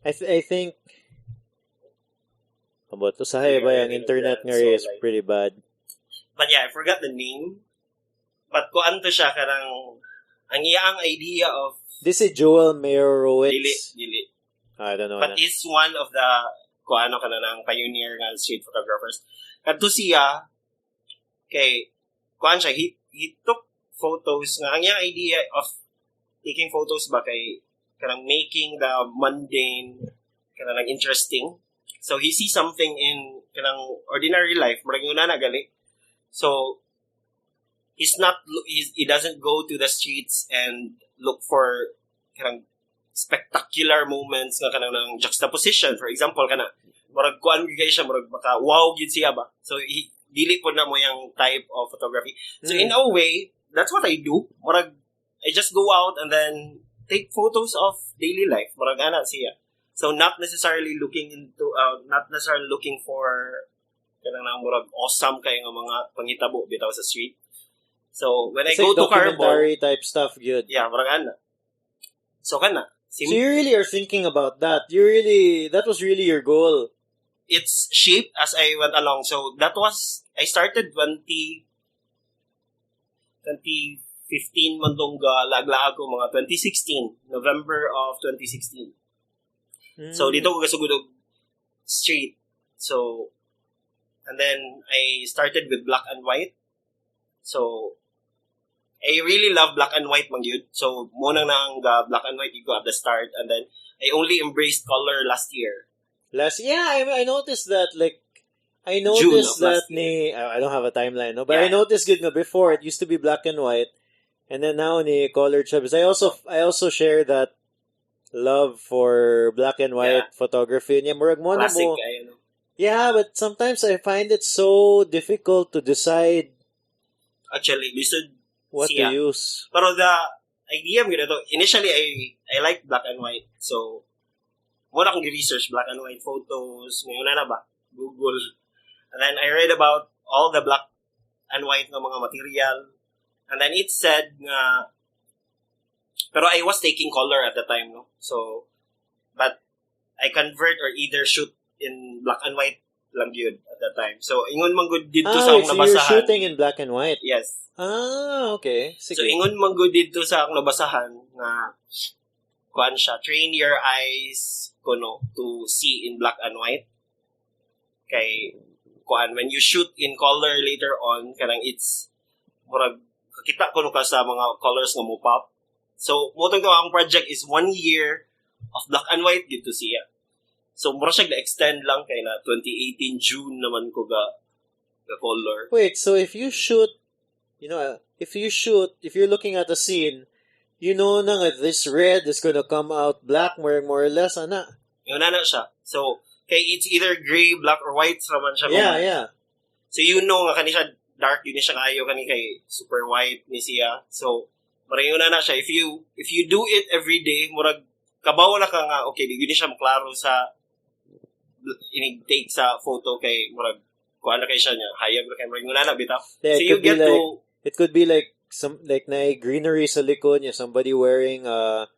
I think about to sahay ba yung internet nga is pretty bad. But yeah, I forgot the name. But kuan to siya karang ang iyang idea of This is Joel Meyerowitz. dili. I don't know. But is one of the kuano kanang pioneer nga street photographers. Kadto siya kay kuan siya he took photos nga ang iyang idea of taking photos ba kay kanang making the mundane kanang interesting. So he sees something in kanang ordinary life, murag una na gali. So he doesn't go to the streets and look for kanang spectacular moments nga kanang ng juxtaposition. For example, kana murag kuan gyud siya, murag baka wow gyud siya ba. So dili po na mo yung type of photography. So in a way, that's what I do. Murag I just go out and then take photos of daily life. Murag ana siya. So not necessarily looking for kanang murag awesome kay nga mga pangitabo bitaw sa street. So when I It's go like to Carbon, documentary type stuff, good. yeah, murag ana. So kana. So you really are thinking about that. That was really your goal. It's shaped as I went along. So that was I started 2015 man tong laglaag ko mga 2016, November of 2016. So dito ko gasugod street. So and then I started with black and white. So I really love black and white man yun. So muna na ang black and white you go at the start, and then I only embraced color last year. I noticed that, like, I June noticed of that last year. I don't have a timeline, no, but Yeah. I noticed good nga before it used to be black and white, and then now ni color chubs. I also share that love for black and white photography. Yeah, murag mo na Classic, mo. ayun. Yeah, but sometimes I find it so difficult to decide Actually, we should what see. to use. Pero the idea mo ito, initially I like black and white. So, muna akong research black and white photos. Ngayon na ba? Google. And then I read about all the black and white na mga material. And then it said nga, pero I was taking color at the time, no? So, but I convert or either shoot in black and white lang yun at the time. So, ingon man good dito sa akong So you're nabasahan. shooting in black and white. Yes. Okay. Sige. So, ingon man good dito sa akong nabasahan na kuan siya, train your eyes kuno to see in black and white. Kay kuan, when you shoot in color later on, kanang it's murag kakita kuno ka sa mga colors nga mo pop. So, motong to ang project is 1 year of black and white dito siya. So, mura siya na-extend lang kay na 2018 June naman ko ga color. Wait, so if you shoot, if you're looking at a scene, you know na nga this red is gonna come out black more or less, ana. Yun na siya. So, kay it's either gray, black, or white naman siya. Yeah. So, you know nga kani siya dark, yun siya kayo kani kay super white ni siya. So, marang yun na siya. If you do it every day, murag kabaw na ka nga, okay, di siya maklaro sa inig-take sa photo kay murag kuha na kay siya niya. Hayag na kay murag yun na bitaw. Yeah, So, you get to... It could be like some na greenery sa likod niya, somebody wearing a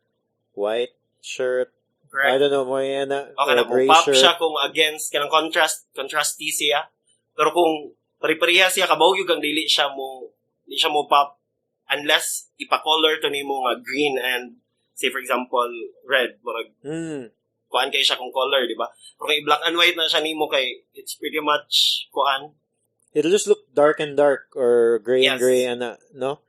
white shirt. Correct. I don't know, mo yan na. Okay na, gray pop shirt. siya kung against kanang contrasty siya. Pero kung pari-pariha siya, kabaw yung gang dili siya mo pop unless ipa-color to nimo nga green and say for example red, murag kuan kay siya kung color, di ba? Pero kung black and white na siya nimo kay it's pretty much kuan. It'll just look dark and dark or gray and Yes. gray and no.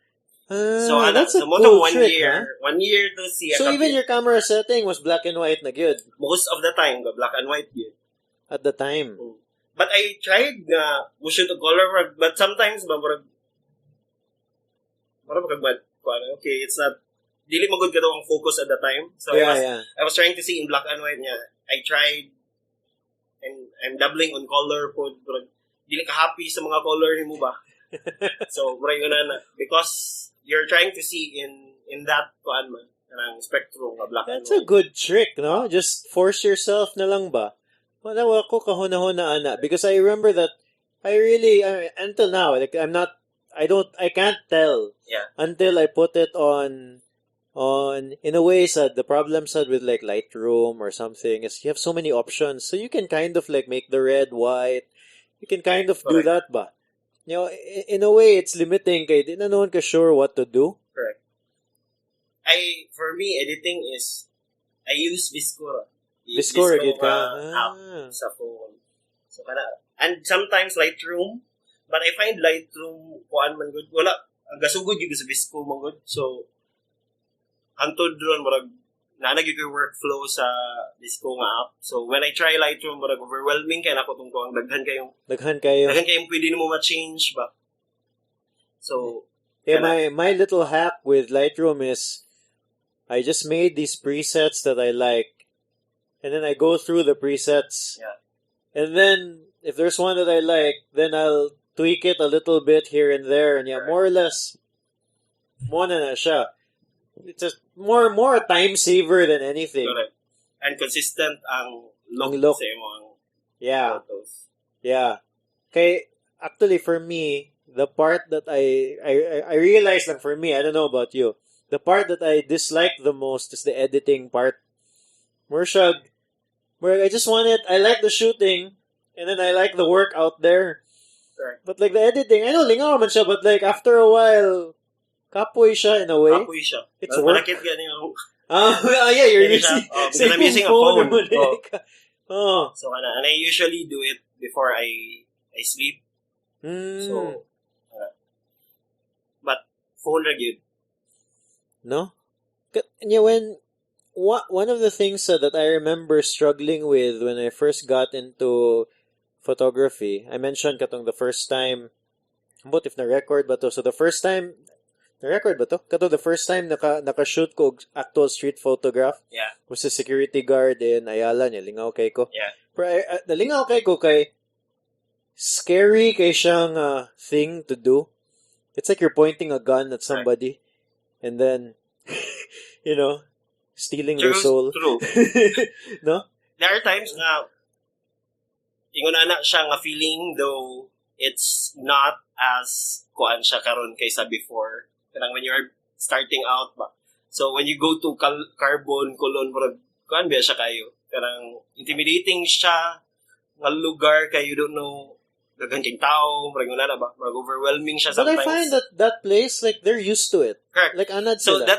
So That's a mo cool 1 trick, year, huh? 1 year to see. So even your camera setting was black and white na good most of the time go black and white yun. at the time. But I tried na mo shoot a color, but sometimes ba murag okay, it's not dili magud ka daw ang focus at the time. So I was trying to see in black and white niya. I tried and I'm doubling on color po, but dili ka happy sa mga color nimo ba? So, murag yun na because you're trying to see in that kuan man, kanang spectrum nga black That's and a white. good trick, no? Just force yourself na lang ba? Wala ko kahuna-huna ana because I remember that until now like I can't tell until I put it on in a way the problem with like Lightroom or something is you have so many options, so you can kind of like make the red white. You can kind of do that ba? In a way it's limiting kay di na noon ka sure what to do. Correct. For me editing is I use Viscora. Viscora gid ka. App sa phone. So and sometimes Lightroom, but I find Lightroom kuan man good. Wala ang gasugod gyud sa Visco man good. So hantod ron murag nanag yung workflow sa Visco nga app. So when I try Lightroom, murag overwhelming kay nako tong ang daghan kayong pwede nimo ma-change ba. So my little hack with Lightroom is I just made these presets that I like, and then I go through the presets. Yeah. And then if there's one that I like, then I'll tweak it a little bit here and there, and more or less mo na siya. It's just more a time saver than anything. Correct. And consistent ang look sa imong photos. Yeah. Okay, actually for me, the part that I realized lang for me, I don't know about you, the part that I dislike the most is the editing part. Where I just want it, I like the shooting, and then I like the work out there. Correct. But like the editing, I know lingaw man siya, but like after a while, kapoy siya in a way. Kapoy siya. It's work. Malakit ganyan yung... Yeah, you're Ganyan using, siya. Because I'm using a phone. phone. Oh. So, and I usually do it before I sleep. Mm. So, but phone ra gyud. No? Yeah, one of the things that I remember struggling with when I first got into photography, I mentioned katong the first time, but if na-record ba to? So the first time, na-record ba to? Katong the first time naka-shoot ko og actual street photograph Yeah. was a security guard in Ayala niya. Lingaw kay ko. Yeah. Pero nalingaw kay ko kay scary kay siyang thing to do. It's like you're pointing a gun at somebody and then, you know, stealing their soul. True. No? There are times na ingon ana siya nga feeling though it's not as kuan siya karon kaysa before. Kanang when you're starting out ba. So when you go to carbon colon murag kuan ba siya kayo. Kanang intimidating siya nga lugar kay you don't know daghan kay tao, murag na ba? Murag overwhelming siya sometimes. But I find that place like they're used to it. Correct. Like anad So sila.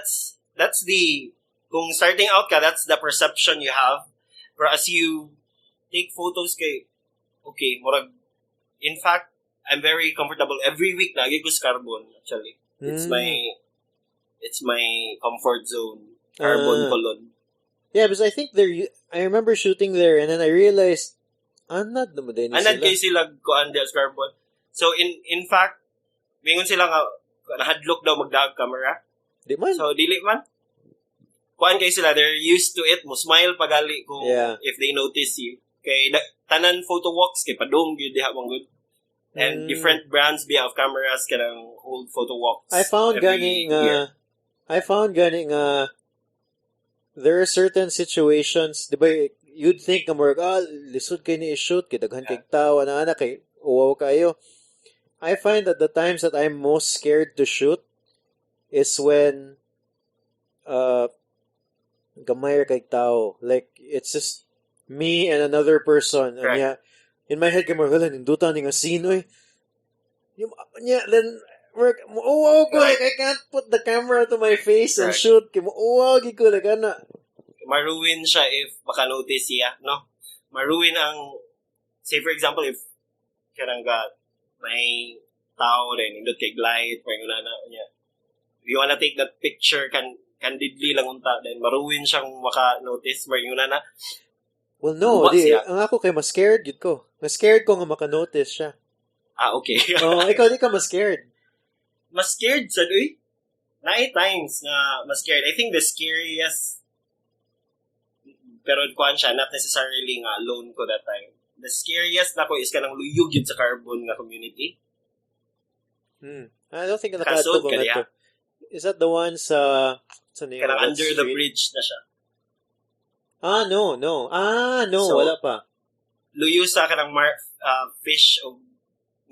that's the kung starting out ka, that's the perception you have. But as you take photos kay okay, murag in fact, I'm very comfortable every week lagi ko sa carbon actually. It's my comfort zone. Carbon colon. Yeah, because I think I remember shooting there and then I realized anad naman din sila. Anad kay sila kuan sa carbon. So in fact, mingon sila nga nahadlok daw magdaag camera. Di man. So dili man. Kuan kay sila, they're used to it. Mo smile pagali kung if they notice you. Kay tanan photo walks kay padong gyud diha mong good. And different brands biya of cameras kanang hold photo walks. I found gani nga there are certain situations, di ba, you'd think na more, lisod kayo ni i-shoot, kay daghan kay tao, ana kay uwaw kayo. I find that the times that I'm most scared to shoot is when gamay kay tao. Like, it's just me and another person. And yeah, in my head, kay more, nindutan ni nga scene, oy. Then, uwaw ko, like, I can't put the camera to my face and shoot. Kay uwaw, ko, like, ana. Maruin siya if baka notice siya, no? Maruin ang, say for example, if karangga may tao rin, indot kay glide, parang na niya. If you wanna take that picture, candidly lang unta, then maruin siyang maka-notice, parang na. Well, no, ang ako kay mas scared yun ko. Mas scared ko nga maka-notice siya. Okay. Ikaw di ka mas scared. Mas scared sa doy? Nine times na mas scared. I think the scariest pero kuan siya, not necessarily nga alone ko that time. The scariest na ko is kanang luyog yun sa carbon nga community. I don't think nakadto ko nga to. Is that the one sa kanang under the bridge na siya? No. So, wala pa. Luyo sa kanang fish o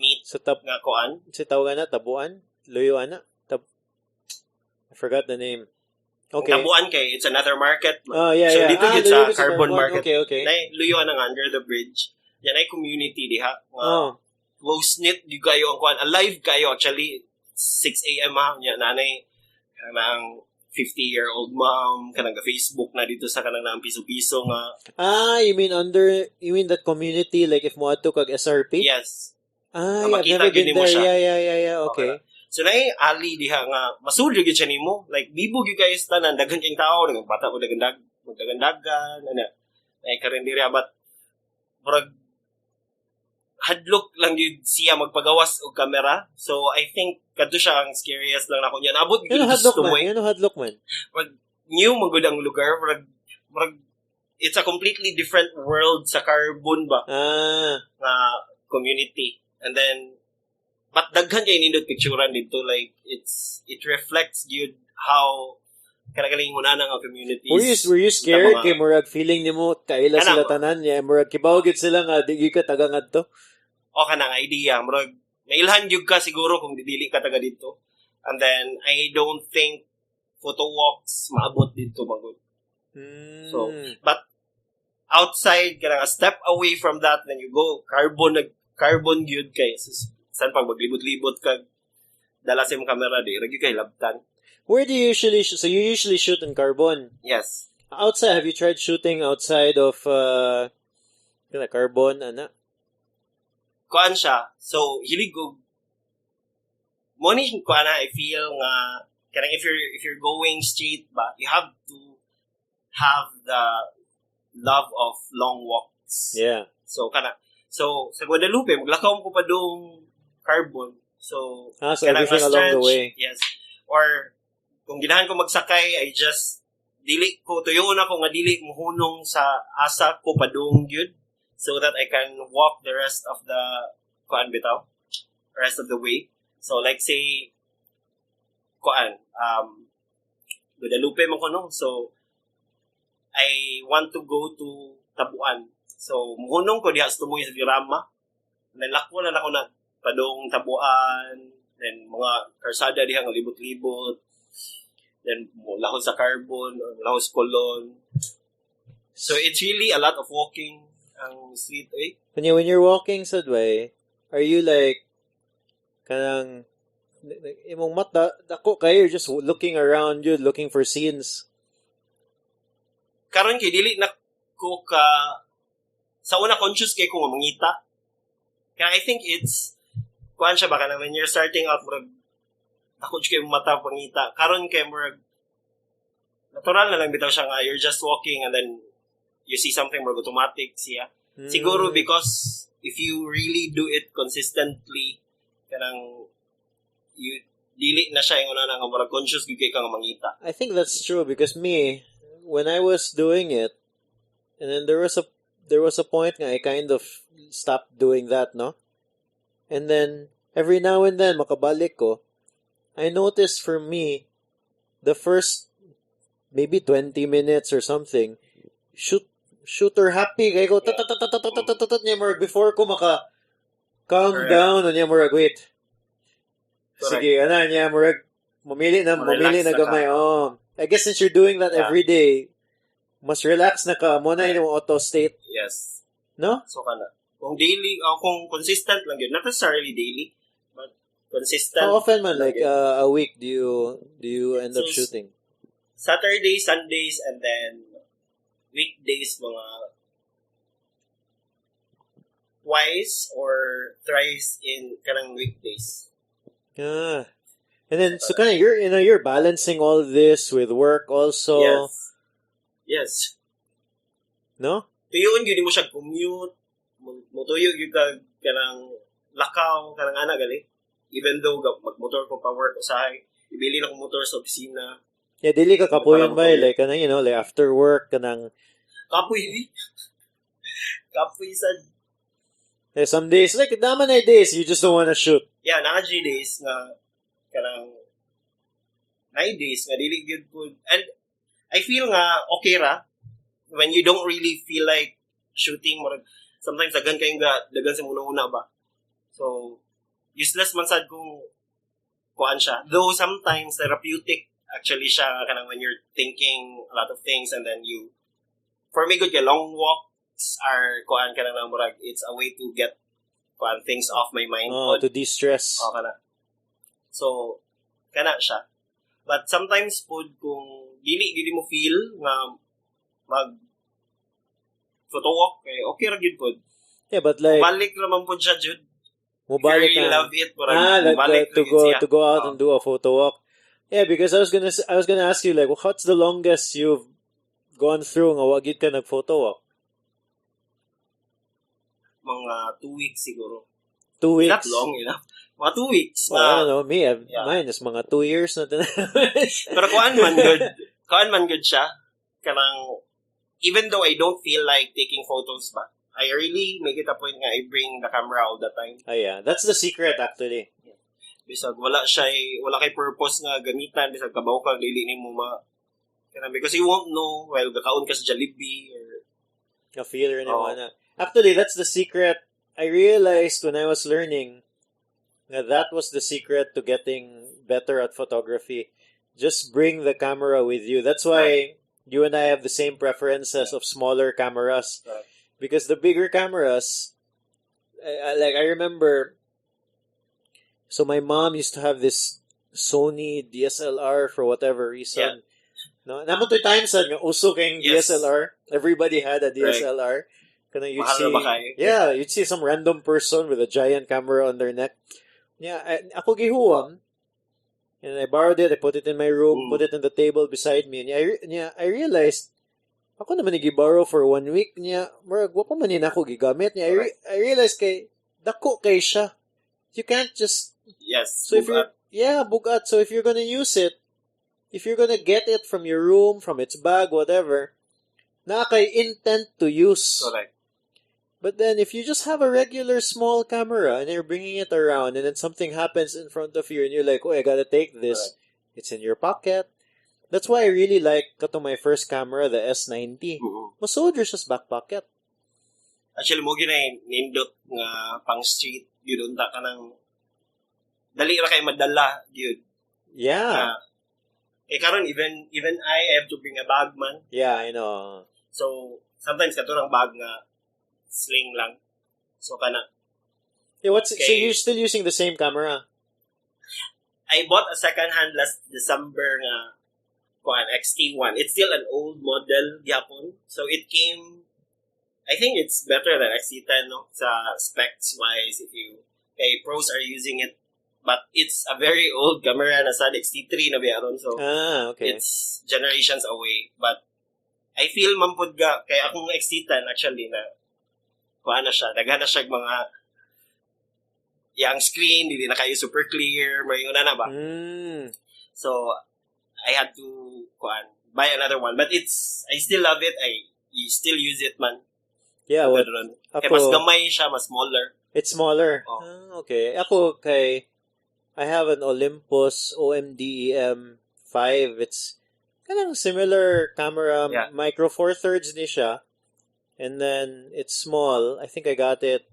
meat sa nga kuan. Sa tawagan na, tabuan? Luyo ana? I forgot the name. Okay. Tabuan kay, it's another market. Yeah. So, dito yun sa carbon market. Okay. Luyo nga under the bridge. Yan ay community diha. Close-knit, di kayo ang kuan. Alive kayo, actually. 6 a.m. Yan, nanay. Kanang 50-year-old mom, kanang Facebook na dito sa kanang ng piso-piso nga. You mean that community, like if mo ato kag SRP? Yes. I've never been there. Yeah, okay. So, ali diha nga, masulyo gyud siya nimo. Like, bibog gyud kayo sa tanan, daghan kayong tao, bata ko magdagandagan, ay karindira, but, murag, hadlok lang yun siya magpagawas og kamera. So, I think, kadto siya ang scariest lang ako niya. Naabot gyud gusto mo. Ano hadlok man? Murag, new magud ang lugar, murag, it's a completely different world sa carbon ba? Nga community. And then, but daghan kay nindot picturean dito, like it reflects good how kanagaling mo na nga communities. Were you scared kay murag feeling nimo kaila sila tanan niya murag kibaw gid sila nga di ka taga ngadto? O kanang idea murag mailhan gyud ka siguro kung dili ka taga dito. And then I don't think photo walks maabot dito magud. So, but outside kanang a step away from that when you go carbon gyud kay San pag maglibot-libot ka, dala sa imong camera, di, ragi kay labtan. Where do you usually shoot? So you usually shoot in carbon. Yes. Outside, have you tried shooting outside of carbon? Ano? Kuan siya. So, hilig ko. Money kuan na, I feel nga, karang if you're going street ba, you have to have the love of long walks. Yeah. So, sa Guadalupe, maglakaw ko pa doong carbon. So, so everything along the way. Yes. Or, kung ginahan ko magsakay, I just, tuyoon ako nga dili muhunong sa asa ko padung yun so that I can walk the rest of the rest of the way. So, like say, Guadalupe man ko no. So, I want to go to Tabuan. So, muhunong ko diha sa tumoy sa Virama. Then, lakwa na ako na padung Tabuan. Then, mga karsada diha nga libot-libot. Then, lahos sa carbon, or lahos kolon. So, it's really a lot of walking ang street, eh? When you're walking sa way, are you like, kanang, imong mata, dako kayo, you're just looking around you, looking for scenes? Karon kay dili na ko sa una conscious kay ko nga mangita. Kaya I think it's, kuhan siya ba, when you're starting out, ako kayo mata pangita. Karon kay natural na lang bitaw siya nga, you're just walking and then you see something more automatic siya. Siguro because if you really do it consistently, kanang you dili na siya yung nga murag conscious gyud kay ka nga mangita. I think that's true because me, when I was doing it, and then there was a point nga I kind of stopped doing that, no? And then every now and then makabalik ko, I noticed for me, the first maybe 20 minutes or something, shooter happy kay ko niya murag before ko maka calm down niya murag wait. Sige, ana niya murag mamili na gamay. Oh, I guess since you're doing that every day, mas relax na ka mo na yung auto state. Yes. No? So kana. Kung daily, kung consistent lang yun, not necessarily daily, but consistent. How often man like a week do you end up shooting? Saturdays, Sundays, and then weekdays mga twice or thrice in kanang weekdays. And then so kind of you're balancing all this with work also. Yes. No? Tuyoon gyud mo siya commute. Mutuyo gyud ka kanang lakaw kanang ana gali. Even though magmotor ko pa work usahay, ibili na ko motor sa opisina. Yeah, dili ka kapuyon ba like kanang like after work kanang kapuy. Kapuy sad. Some days like naman ay days you just don't want to shoot. Yeah, na days nga kanang 9 days nga dili gyud po. And I feel nga okay ra when you don't really feel like shooting more. Sometimes dagan sa una ba. So useless man sad kung kuan siya. Though sometimes therapeutic actually siya kanang when you're thinking a lot of things and then for me good long walks are kuan kanang murag it's a way to get kuan things off my mind. To de-stress. Kana. So kana siya. But sometimes pod kung dili mo feel nga mag photo walk okay ra gyud pod. Yeah, but like balik naman pod siya jud. Mubalik you love it, to go out and do a photo walk. Yeah, because I was gonna ask you like, what's the longest you've gone through nga wag gid ka nag photo walk? Mga 2 weeks siguro. 2 weeks. Not long enough. Mga 2 weeks. I don't know. Mine is mga 2 years na din. Pero kuan man good siya. Kanang even though I don't feel like taking photos ba, I really make it a point nga I bring the camera all the time. Oh yeah, that's the secret actually. Bisag wala kay purpose nga gamitan bisag kabaw ka dili nimo because you won't know gakaon ka sa Jollibee or a feeler and whatnot. Actually, that's the secret. I realized when I was learning that was the secret to getting better at photography. Just bring the camera with you. That's why you and I have the same preferences of smaller cameras. Because the bigger cameras, I remember So my mom used to have this Sony DSLR for whatever reason. No, naman to times nga uso kayong Yes. DSLR. Everybody had a DSLR. Kana you'd Mahal na ba see, kayo? yeah, you'd see some random person with a giant camera on their neck. Yeah, ako gihuwam. And I borrowed it. I put it in my room. Put it on the table beside me. And I realized ako naman giborrow for 1 week niya. Murag wa pa man ni ako gigamit niya. I realized kay dako kay siya. You can't just Yes. so if you're bugat. So if you're gonna use it, if you're gonna get it from your room, from its bag, whatever, na kay intent to use. Correct. But then if you just have a regular small camera and you're bringing it around and then something happens in front of you and you're like, oh, I gotta take this. Correct. It's in your pocket. That's why I really like kato my first camera, the S90. Masod siya sa back pocket. Actually, mo ginay nindot nga pang street, yun unta ka ng dali ra kay madala, yun. Yeah. Karon even I have to bring a bag man. Yeah, I know. So sometimes kato ng bag nga sling lang. So kana Yeah, so you're still using the same camera? I bought a second hand last December nga XT1. It's still an old model Japon. So it came, I think it's better than XT10 no sa specs wise if you pros are using it. But it's a very old camera na sa XT3 na biyaron. So okay. it's generations away. But I feel mampud ga kay akong XT10 actually na kuha na siya. Daghan na siya mga yang screen, hindi na kayo super clear, may na ba? So I had to buy another one. But I still love it. I still use it, man. Yeah, what? Mas gamay siya, mas smaller. It's smaller? Oh. Okay. Ako, I have an Olympus OMDEM 5. It's kind of similar camera, micro four thirds ni siya. And then, it's small. I think I got it,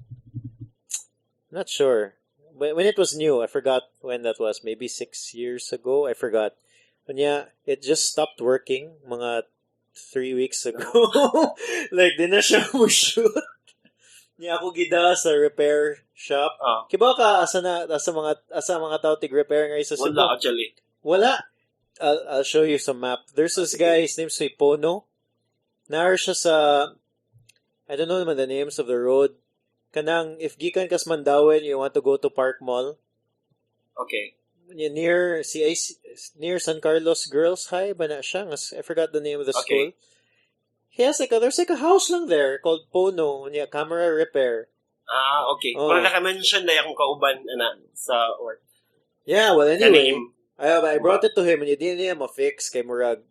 not sure. When it was new, I forgot when that was. Maybe 6 years ago. I forgot. And yeah, it just stopped working mga 3 weeks ago. Like, di na siya mo-shoot. Niya ako gida sa repair shop. Kiba ka asa mga tao tig-repair nga sa Cebu? Wala actually. Wala. I'll show you some map. There's this guy, his name's Pono. Naar siya sa, I don't know naman the names of the road. Kanang, if gikan kas Mandawen, you want to go to Park Mall. Okay. Near San Carlos Girls High ba na siya? I forgot the name of the school. He has there's a house lang there called Pono, camera repair. Okay. Kung naka-mention na akong kauban sa work. Yeah, well anyway, I brought it to him and hindi niya ma-fix kay murag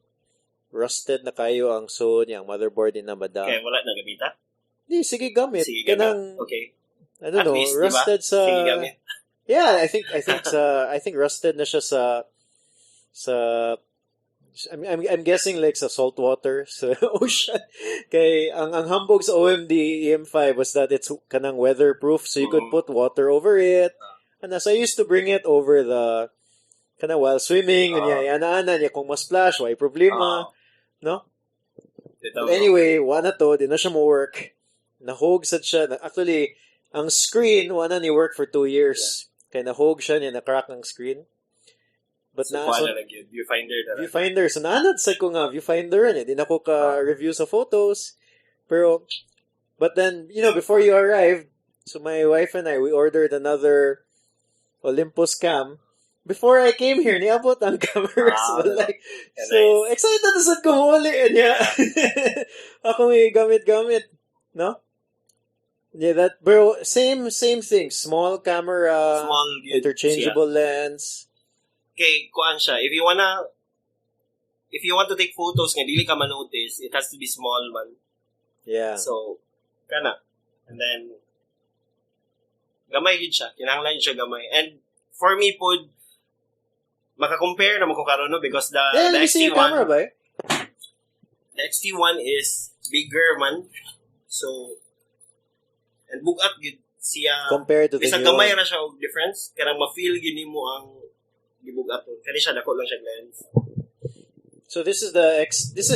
rusted na kayo ang ang motherboard din na bada. Okay, wala na gamita? Hindi, sige gamit. Kanang, okay. I don't know, least, rusted diba? sa... Sige gamit. Yeah, I think rusted na siya sa I'm guessing like sa salt water sa ocean. Kay ang hambog sa OMD EM5 was that it's kanang weatherproof so you could put water over it. And so I used to bring it over the kanang while swimming and ana niya kung ma-splash, why problema, no? Anyway, wala to, di na siya mo work. Nahog sad siya. Actually, ang screen wala ni work for 2 years. Kaya nahog siya niya, na-crack ng screen. But so, viewfinder. So, naanad sa ko nga, viewfinder. Di na ko ka-review sa photos. Pero, but then, before you arrived, so my wife and I, we ordered another Olympus cam. Before I came here, niabot ang cameras. So, excited na sad ko muli. Ako may gamit-gamit. No? Yeah, bro, same thing. Small camera, interchangeable lens. Okay, kuan siya. If you want to take photos nga dili ka ma-notice, it has to be small man. Yeah. So, kana. And then gamay gid siya. Kinahanglan siya gamay. And for me po maka-compare na mo ko karon no because the XT1 camera ba? The XT1 is bigger man. So and bugat gid siya compared to the new gamay ra siya og difference kanang ma-feel gid nimo ang gibugat kani siya dako lang siya lens. So this is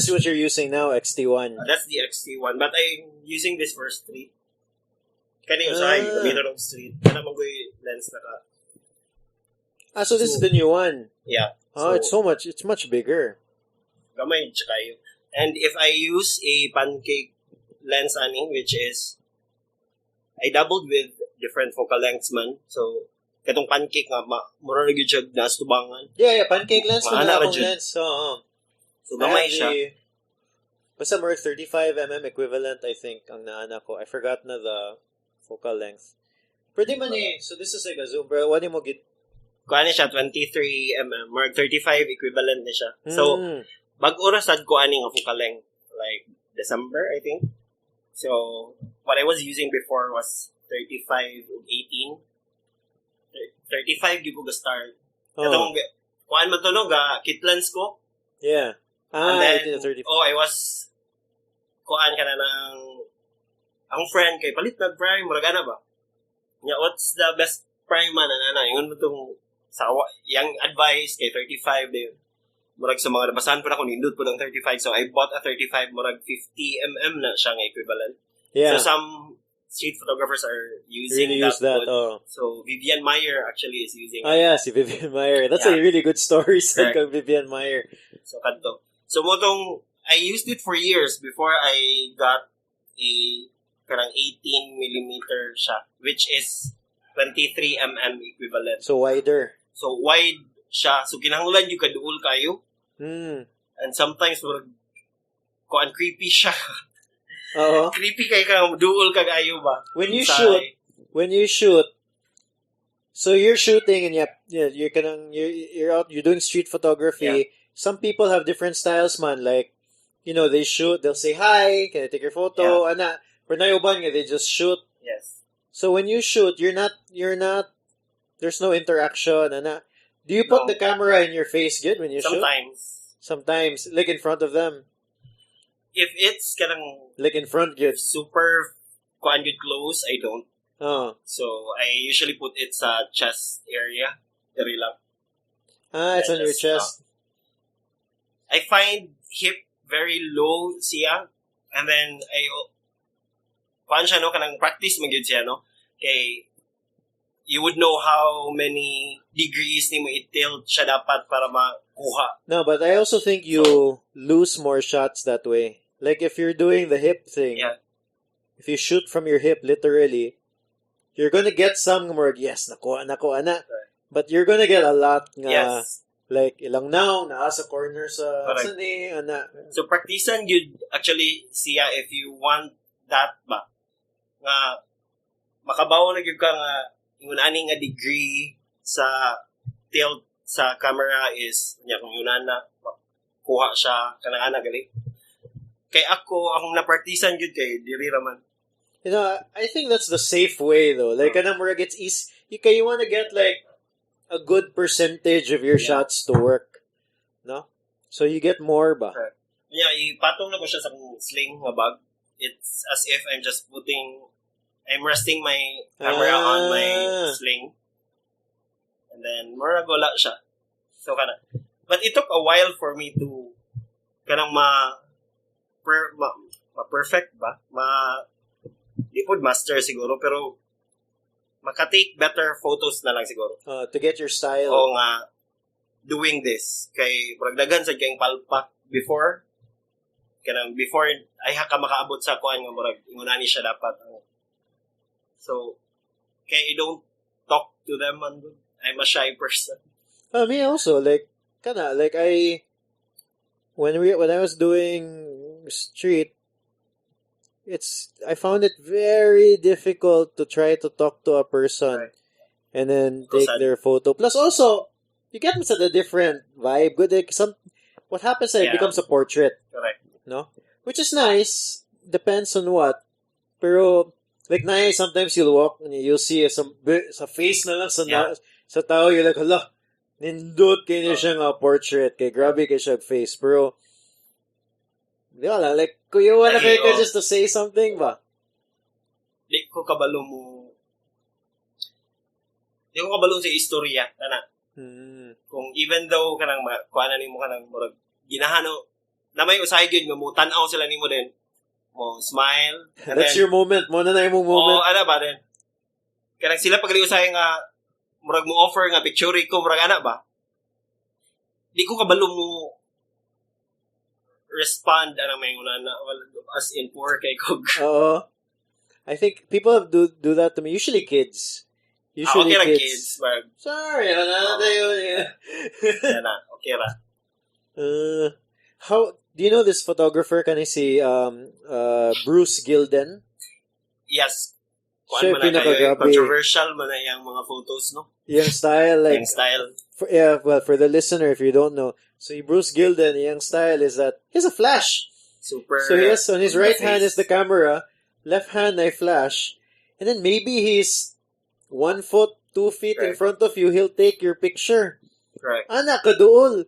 what you're using now, XT1. That's the XT1 but I'm using this for street. Kani usahay middle of street kana magoy lens naka So this is the new one. Yeah. Oh, So, it's much bigger. gamay siya kayo. And if I use a pancake lens ani, which is, I doubled with different focal lengths man. So, katong pancake nga, mura na gyud siya nastubangan. Yeah, pancake lens man Maana ra akong jud. lens. Oo. So, gamay siya. Basta more 35mm equivalent, I think, ang naana ko. I forgot na the focal length. Pwede man eh. So this is like a zoom, bro. What mo git? Kuha niya siya, 23mm, more 35 equivalent na siya. So, bag-o ra sad ko ani nga focal length, like December, I think. So, what I was using before was 35 ug 18. 35 gyud ko ga start. Katong kuan man to no ga kit lens ko. Yeah. And then, 18 to 35. I was kuan ka na ng ang friend kay palit na prime murag ana ba. Nya what's the best prime man ana ingon mo tong sa yang advice kay 35 din. Murag sa mga nabasahan pa ako nindot po ng 35. So I bought a 35 murag 50mm na siyang equivalent. Yeah. So some street photographers are using really use that. So Vivian Meyer actually is using yeah, si Vivian Meyer. That's a really good story sa kang Vivian Meyer. So kadto. So mo tong I used it for years before I got a karang 18mm siya, which is 23mm equivalent. So wider. So wide siya. So kinahanglan yung kaduol kayo. And sometimes kuan creepy siya. Oo. Creepy kay kang duol kag ayo ba? When you shoot, so you're shooting and you're out, you're doing street photography. Yeah. Some people have different styles, man. Like, they shoot, they'll say hi, can I take your photo? Yeah. Ana, pero nayuban nga, they just shoot. Yes. So when you shoot, you're not, there's no interaction. Ana. Do you put the camera in your face good when you shoot? Sometimes. Like in front of them. If it's kanang like in front good. Super kuan good close, I don't. Oh. So I usually put it sa chest area. Diri lang. It's on your chest. I find hip very low siya. And then kuan siya no kanang practice man gyud siya no. Kay you would know how many degrees ni mo i-tilt siya dapat para makuha. No, but I also think you lose more shots that way. Like if you're doing the hip thing, if you shoot from your hip literally, you're gonna get some more, yes, nakuha na. Right. But you're gonna get a lot nga, like ilang now, naa sa corner sa sani, ana. So practicean yun actually siya if you want that ba. Nga, makabaw na yun ka nga, yung ani nga degree sa tilt sa camera is kung yun na kuha siya kanang ana gali kay akong na-practicean gyud kay diri raman. I think that's the safe way though. Like kanang mura gets easy. You want to get like a good percentage of your shots to work, no? So you get more ba. Yeah, ipatong na ko siya sa sling nga bag. It's as if I'm resting my camera on my sling. And then, mura wala siya. So, but it took a while for me to kanang ma-perfect ba? Di po master siguro, pero maka-take better photos na lang siguro. To get your style. O nga, doing this. Kay, daghan sa kayong palpak before ay haka makaabot sa kuan nga murag ingunani siya dapat. So, kaya I don't talk to them. I'm a shy person. Me also. Like when I was doing street, I found it very difficult to try to talk to a person and then take their photo. Plus, also, you get a different vibe. Good, like what happens is it becomes a portrait. Correct. No, which is nice. Depends on what. Pero like sometimes you'll walk and you'll see sa face na lang sa tao, you're like, hala, nindot kayo siya nga portrait, kay grabe kayo siya face. Pero, di ba lang, like, kuyawa na kayo just to say something ba? Di ko kabalo sa istorya, kana. Kung even though kanang kuanan nimo kanang murag ginahano, na may usahay gyud nga mo tan-aw sila nimo din. Mo smile. That's then, your moment. Mo na imong moment. Ano ba din? Kanang sila pagali usahay nga murag mo offer nga picture ko murag ana ba? Di ko kabalo mo respond ana may una na as in poor kay kog. Oo. I think people do that to me. Usually kids. Usually okay kids. Marag, Sorry, ano yun. yan na, okay ra. How do you know this photographer si Bruce Gilden? Yes. Siya Kuan man na kayo, pinakagrabe. controversial man na yung mga photos, no? Yung style, like, Yung style. for the listener, if you don't know, so Bruce Gilden, yung style is that he has a flash. Super. So he has on his right hand face. is the camera, left hand ay flash, and then maybe he's 1 foot, 2 feet in Correct. front of you. He'll take your picture. Correct. Anak, kaduol.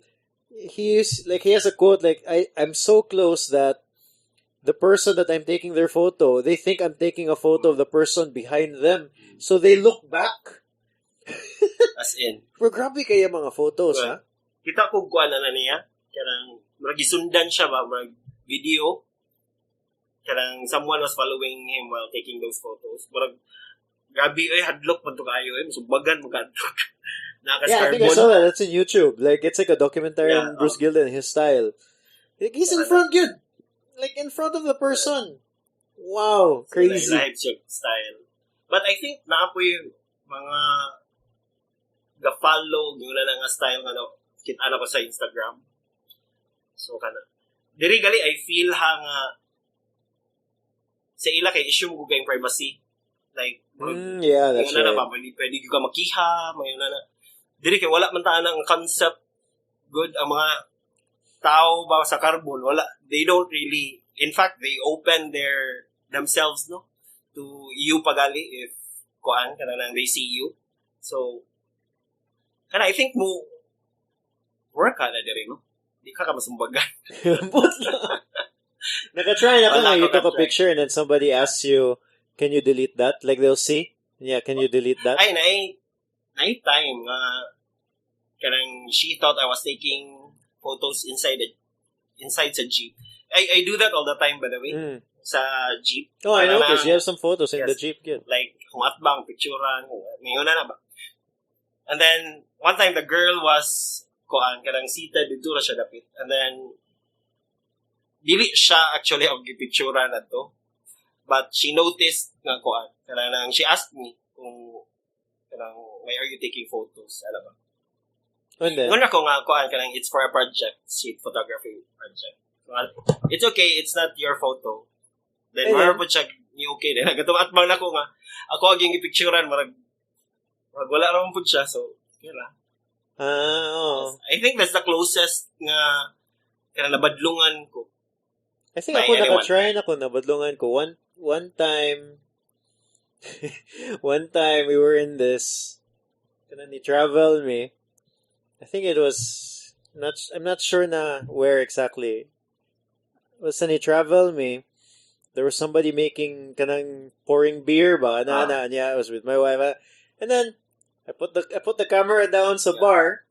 He has a quote like, I'm so close that the person that I'm taking their photo, they think I'm taking a photo of the person behind them. So they look back. As in. Pero grabe kaya mga photos, Correct. ha? Kita ko kuan na niya. Kanang murag gisundan siya ba murag video. Kanang someone was following him while taking those photos. Murag grabe ay hadlok man to kayo musugbagan mo kadlok. Yeah, I think I saw that. That's in YouTube. Like, it's like a documentary on Bruce Gilden, his style. Like, he's in front, dude. Like, in front of the person. Wow, crazy. So, like, live style. But I think naapoy mga ga-follow yung na nga style nga kita na ko sa Instagram. So, kana. Diri gali, I feel nga sa ila kay issue mo kayong privacy. Like, yeah, that's right. right. Na, pwede ka makiha, may na. Diri kay wala man taan ang concept good ang mga tao ba sa carbon wala, they don't really, in fact they open themselves no to you pagali if kuan kana nang they see you. So kana I think mo work ka na diri no, di ka masumbagan. Naka-try na Wala you ko took a na-try. picture and then somebody asks you, can you delete that? Like they'll see, yeah, can you delete that? Ay night time kanang she thought I was taking photos inside sa Jeep. I do that all the time, by the way. Sa Jeep. Oh, I Kanang, noticed. You have some photos in the yes. Jeep. Good. Like, humat bang, picturean, ngayon na ba? And then, one time, the girl was, kanang seated, dito na siya dapit. And then, dili siya actually ang gipicturean na to. But she noticed nga kanang she asked me kung, kanang, why are you taking photos? Alam ba? And then, Ngon ako nga, kanang it's for a project, street photography project. So, it's okay, it's not your photo. Then, Ayun. po siya, ni okay. Then, nagatumat bang ako nga, ako aging ipicturean, marag wala naman po siya, so, yun lang. oh. I think that's the closest nga, kanang nabadlungan ko. I think By ako anyone. naka-try na ko, nabadlungan ko. One time, we were in this, kanang ni travel me. I think it was, I'm not sure na where exactly. It was ni travel me. There was somebody making pouring beer ba? Yeah, I was with my wife. And then I put the camera down sa bar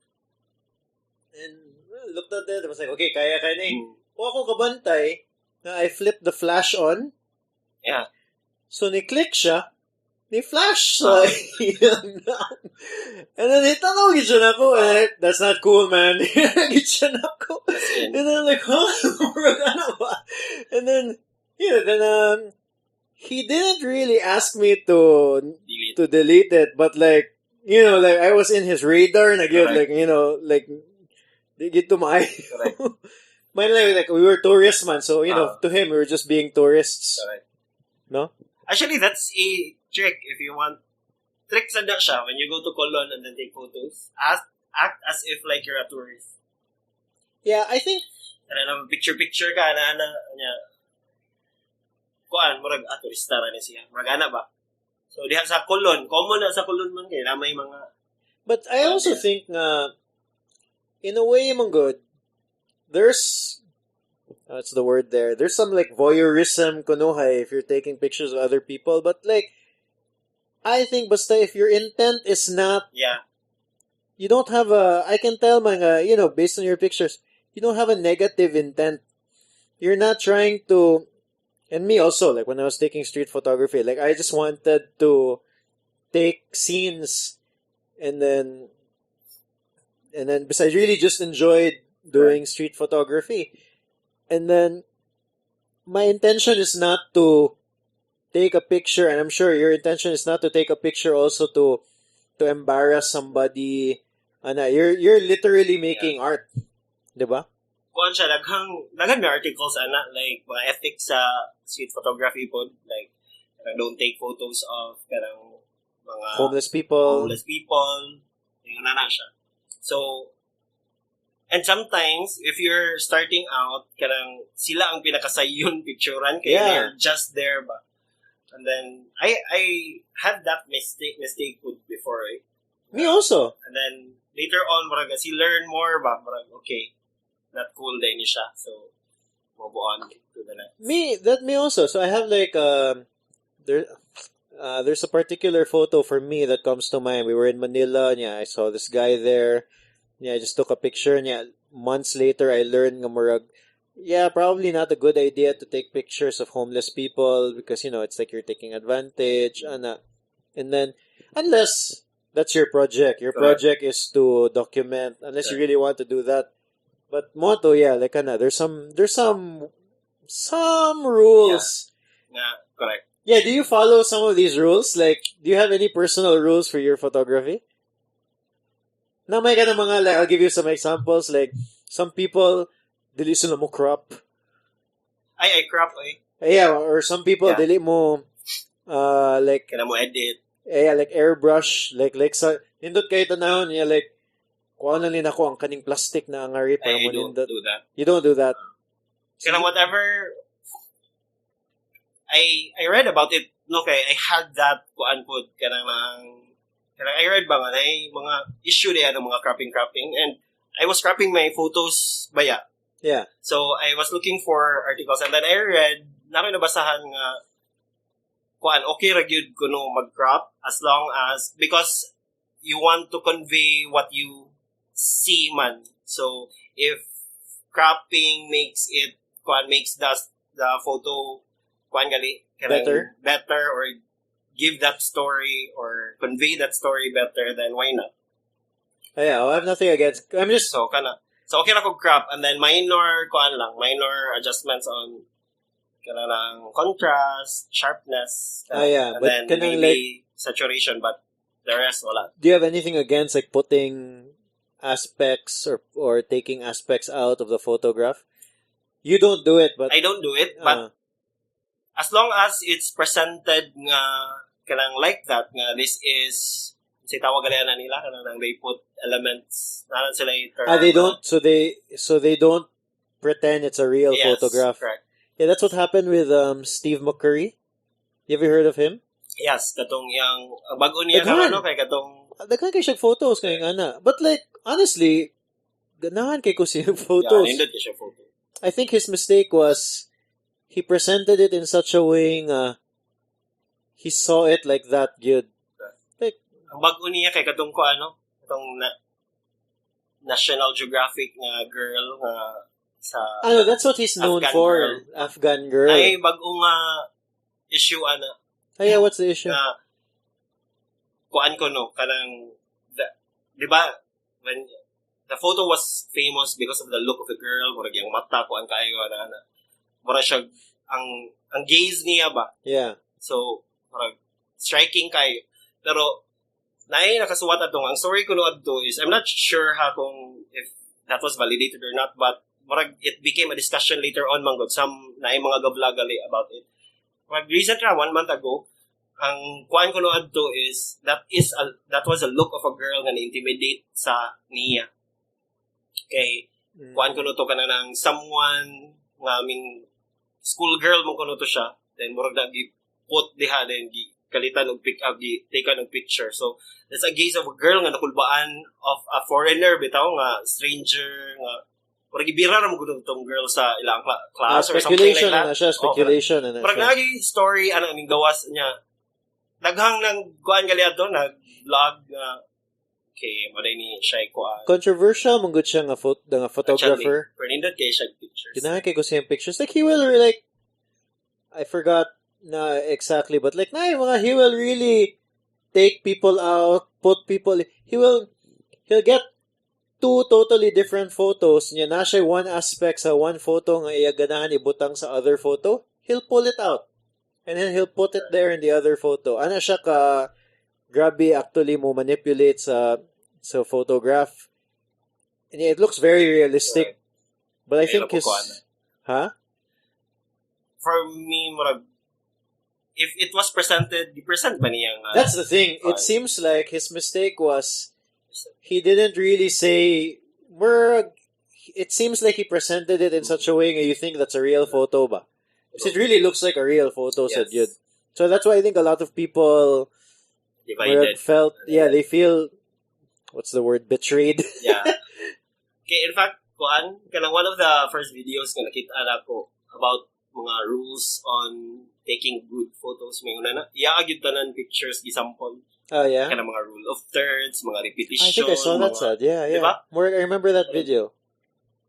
and looked at it. I was like, okay, kaya ni. Kung ako kabantay, na I flipped the flash on. Yeah. So ni-click siya. Ni-flash sa and then itanong siya na ako. That's not cool, man. Siya na ako. And then I'm like, huh? And then, he didn't really ask me to delete it, but like, I was in his radar and I get they get to my mine like we were tourists, man. So to him we were just being tourists. Correct. No? Actually, that's a trick if you want. Tricks na siya when you go to Colon and then take photos. Act as if like you're a tourist. Yeah, I think. Picture ka na murag turista ra ni siya. Murag ana ba? So diha sa Colon, common na sa Colon man kay na may mga. But I also think in a way, man good. There's that's the word there. There's some like voyeurism kunuhay if you're taking pictures of other people, but like I think basta if your intent is not you don't have I can tell mga based on your pictures, you don't have a negative intent. You're not trying to, and me also, like when I was taking street photography, like I just wanted to take scenes and then besides, really just enjoyed doing street photography. And then my intention is not to take a picture, and I'm sure your intention is not to take a picture also to embarrass somebody. You're literally making art, 'di ba? Kuan siya, daghang may articles, like, mga ethics sa street photography po, like, don't take photos of, mga Homeless people. Yung siya. So, and sometimes, if you're starting out, sila ang pinakasayon picturean, kaya they're just there ba? And then, I had that mistake before, eh? Me also. And then, later on, si learn more ba? Okay, not cool din siya. So, move on to the next. Me also. So I have like, there's a particular photo for me that comes to mind. We were in Manila, I saw this guy there. I just took a picture, months later, I learned nga probably not a good idea to take pictures of homeless people because, it's like you're taking advantage. And then, unless that's your project. Your project is to document, unless you really want to do that. But moto, like there's some rules. Yeah, correct. Yeah, do you follow some of these rules? Like, do you have any personal rules for your photography? Na may ka na mga, like, I'll give you some examples. Like, some people, dili sila mo crop. I crop, eh. Yeah, or some people, dili mo, like, Kaya mo edit. Yeah, like airbrush, like sa, nindot kayo tanahon, like, kuha na rin ako ang kaning plastic na angari para mo nindot. I don't do that. You don't do that? Kaya whatever, I read about it, no, kay I had that, kuan po, I read ba nga, mga issue na ng mga cropping, and I was cropping my photos baya. Yeah. So, I was looking for articles, and then I read, namin nabasahan nga, kuan, okay ra gyud kuno mag-crop as long as, because you want to convey what you see man. So, if cropping makes it, makes the photo, better, or give that story, or convey that story better, then why not? Yeah, I have nothing against, I'm just... So, okay na ko crop, and then minor adjustments on contrast, sharpness, yeah, and but then maybe saturation, but the rest, wala. Do you have anything against like putting aspects or taking aspects out of the photograph? You don't do it, but... I don't do it, but as long as it's presented like that, this is, tawag na nila, they put elements, sila they don't, so they don't pretend it's a real photograph. Correct. Yeah, that's what happened with Steve McCurry. You ever heard of him? Yes, katong yang bago niya kay katong daghan kay siya photos kay ana. But like honestly, ganahan kay ko siya photos. Yeah, nindot siya photo. I think his mistake was he presented it in such a way he saw it like that good. Like ang bago niya kay katong katong National Geographic nga girl sa that's what he's known Afghan for. Girl. Afghan girl. Ay bago nga issue yeah, what's the issue? Kuan ko di ba, when the photo was famous because of the look of the girl, murag yung mata kuan kaayo murag siya ang gaze niya ba. Yeah. So, murag striking kayo. Pero nakasuwat atong ang story ko adto is I'm not sure kung if that was validated or not, but murag it became a discussion later on manggod some mga gablagali about it. Recent 1 month ago, ang kuan ko adto is that was a look of a girl nga na-intimidate sa niya. Okay, kuan ko to kanang someone nga school girl mo kuno to siya, then murag put diha, then kalitan og pick up, taken og picture. So that's a gaze of a girl nga nakulbaan of a foreigner bitaw nga stranger nga murag ibira ra mo gud tong girl sa ilang class or something like that. Speculation na siya. Murag nagi story ning gawas niya. Daghang lang kuan gali ato nag-vlog okay, maday ni siya kuan. Controversial mong gud siya nga photographer. Pernindot kay siya pictures. Ganahan kay ko siya pictures. Like he will like I forgot na exactly, but like he will really take people out put people. He'll get two totally different photos. Niya na siya one aspect sa one photo nga iyaganahan ibutang sa other photo. He'll pull it out. And then he'll put it there in the other photo. Ana siya ka grabe actually mo manipulate sa photograph. And it looks very realistic. But I think his... Huh? For me, if it was presented, the present ba niyang... That's the thing. It seems like his mistake was he didn't really say... It seems like he presented it in such a way that you think that's a real photo ba? Because it really looks like a real photo, said Yud. So that's why I think a lot of people felt... Yeah, they feel... What's the word? Betrayed. Yeah. Okay, in fact, kanang one of the first videos nga nakita na ko about mga rules on taking good photos. May una na, iaagid tanan pictures, gisampol. Oh, yeah? Kanang mga rule of thirds, mga repetition. I think I saw that sad. Yeah. Diba? I remember that video.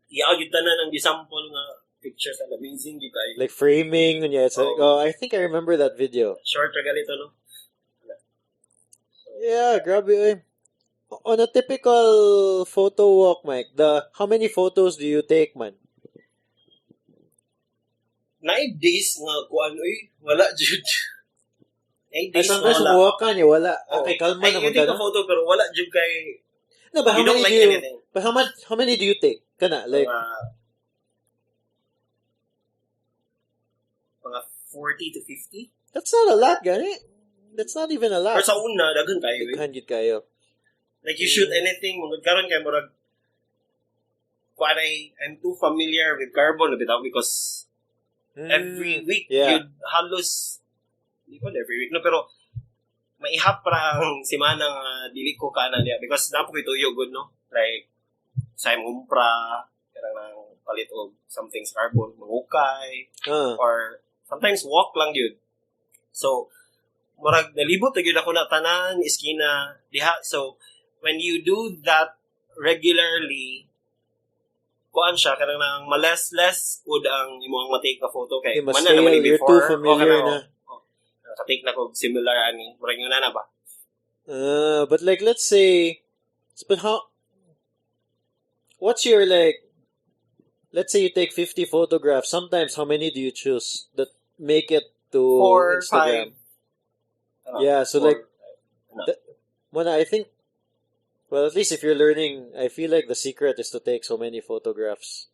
Iaagid tanan ang gisampol nga pictures. And amazing, di kayo. Like framing. Yeah, it's like, I think I remember that video. Short na ganito, no? Yeah, grabe eh. On a typical photo walk, Mike, how many photos do you take, man? 9 days nga kuan wala jud. 9 days sometimes wala. walk ka niya, wala. Okay, kalma naman ka. Ay, photo pero wala jud kay. No, but how many do you take? Kana like mga 40 to 50? That's not a lot, gani. That's not even a lot. Pero sa una daghan kayo. Daghan jud kayo. Like you shoot anything, karon kay murag I'm too familiar with carbon bitaw because every week you'd halos di ba every week no pero maihap para ang semana nga dili ko kana niya because napo kay tuyo good no like sa umpra karang nang palit og something sa carbon mangukay or sometimes walk lang yun so murag nalibot gyud ako na tanan iskina diha so when you do that regularly, kuan siya, kanang nang less good ang imong matake na photo kay man na naman before. You're too familiar na. Take na ko similar ani, murag yun na ba? But like let's say, what's your like, let's say you take 50 photographs, sometimes how many do you choose that make it to 4, Instagram? 5. Yeah, so 4, I think, well, at least if you're learning, I feel like the secret is to take so many photographs.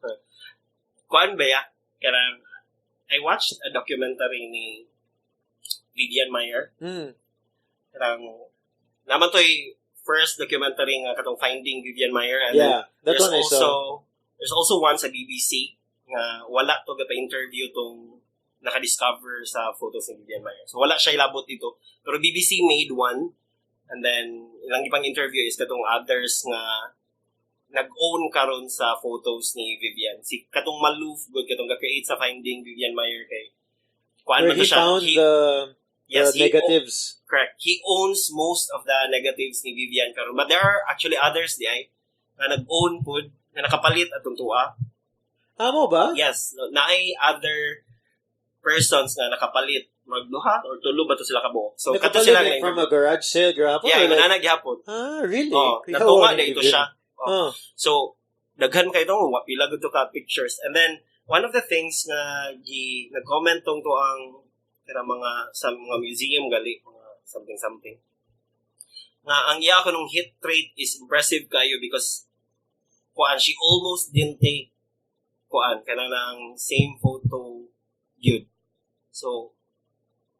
Kuan ba ya? Karang I watched a documentary ni Vivian Maier. Karang naman to'y first documentary nga katong Finding Vivian Maier. And that one I saw. There's also one sa BBC nga wala to pa-interview tong naka-discover sa photos ni Vivian Maier. So wala siya ilabot dito. Pero BBC made one. And then, ilang ipang interview is katong others nga nag-own karon sa photos ni Vivian. Si katong Maloof, good katong ga-create sa Finding Vivian Maier kay kuan man he siya. Found the negatives. Correct. He owns most of the negatives ni Vivian karon. But there are actually others di ay na nag-own pod na nakapalit atong tuwa. Amo ba? Yes. Naay other persons na nakapalit magduha or tulo ba to sila kabuok. So kato sila like from a garage sale graphic. Yeah, mananag gyapon. Really? Natunga na ito siya. So daghan kay tong pila gud to ka pictures. And then one of the things na nag-comment tong to ang sa mga museum gali mga something. Nga ang iya ko nung hit rate is impressive kayo because she almost didn't take kanang same photo yun. So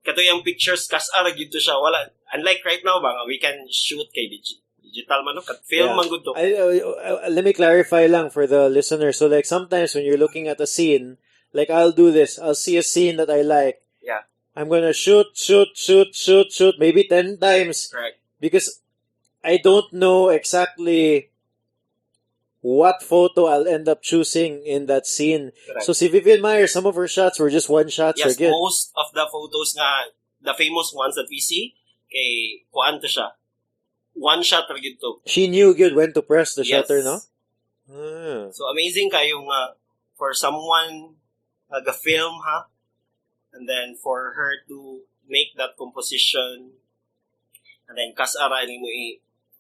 kato yung pictures kas-ara gito siya wala unlike right now ba we can shoot kay digital man no kat film man gud to. Let me clarify lang for the listener. So like sometimes when you're looking at a scene, like I'll do this. I'll see a scene that I like. Yeah. I'm gonna shoot maybe 10 times. Correct. Because I don't know exactly what photo I'll end up choosing in that scene. Correct. So si Vivian Maier, some of her shots were just one shots. Yes, most of the photos nga, the famous ones that we see, kay kuan to siya. One shot ra gyud to. She knew good when to press the shutter, no? So amazing kayo nga for someone nag-film and then for her to make that composition and then kas-ara nimo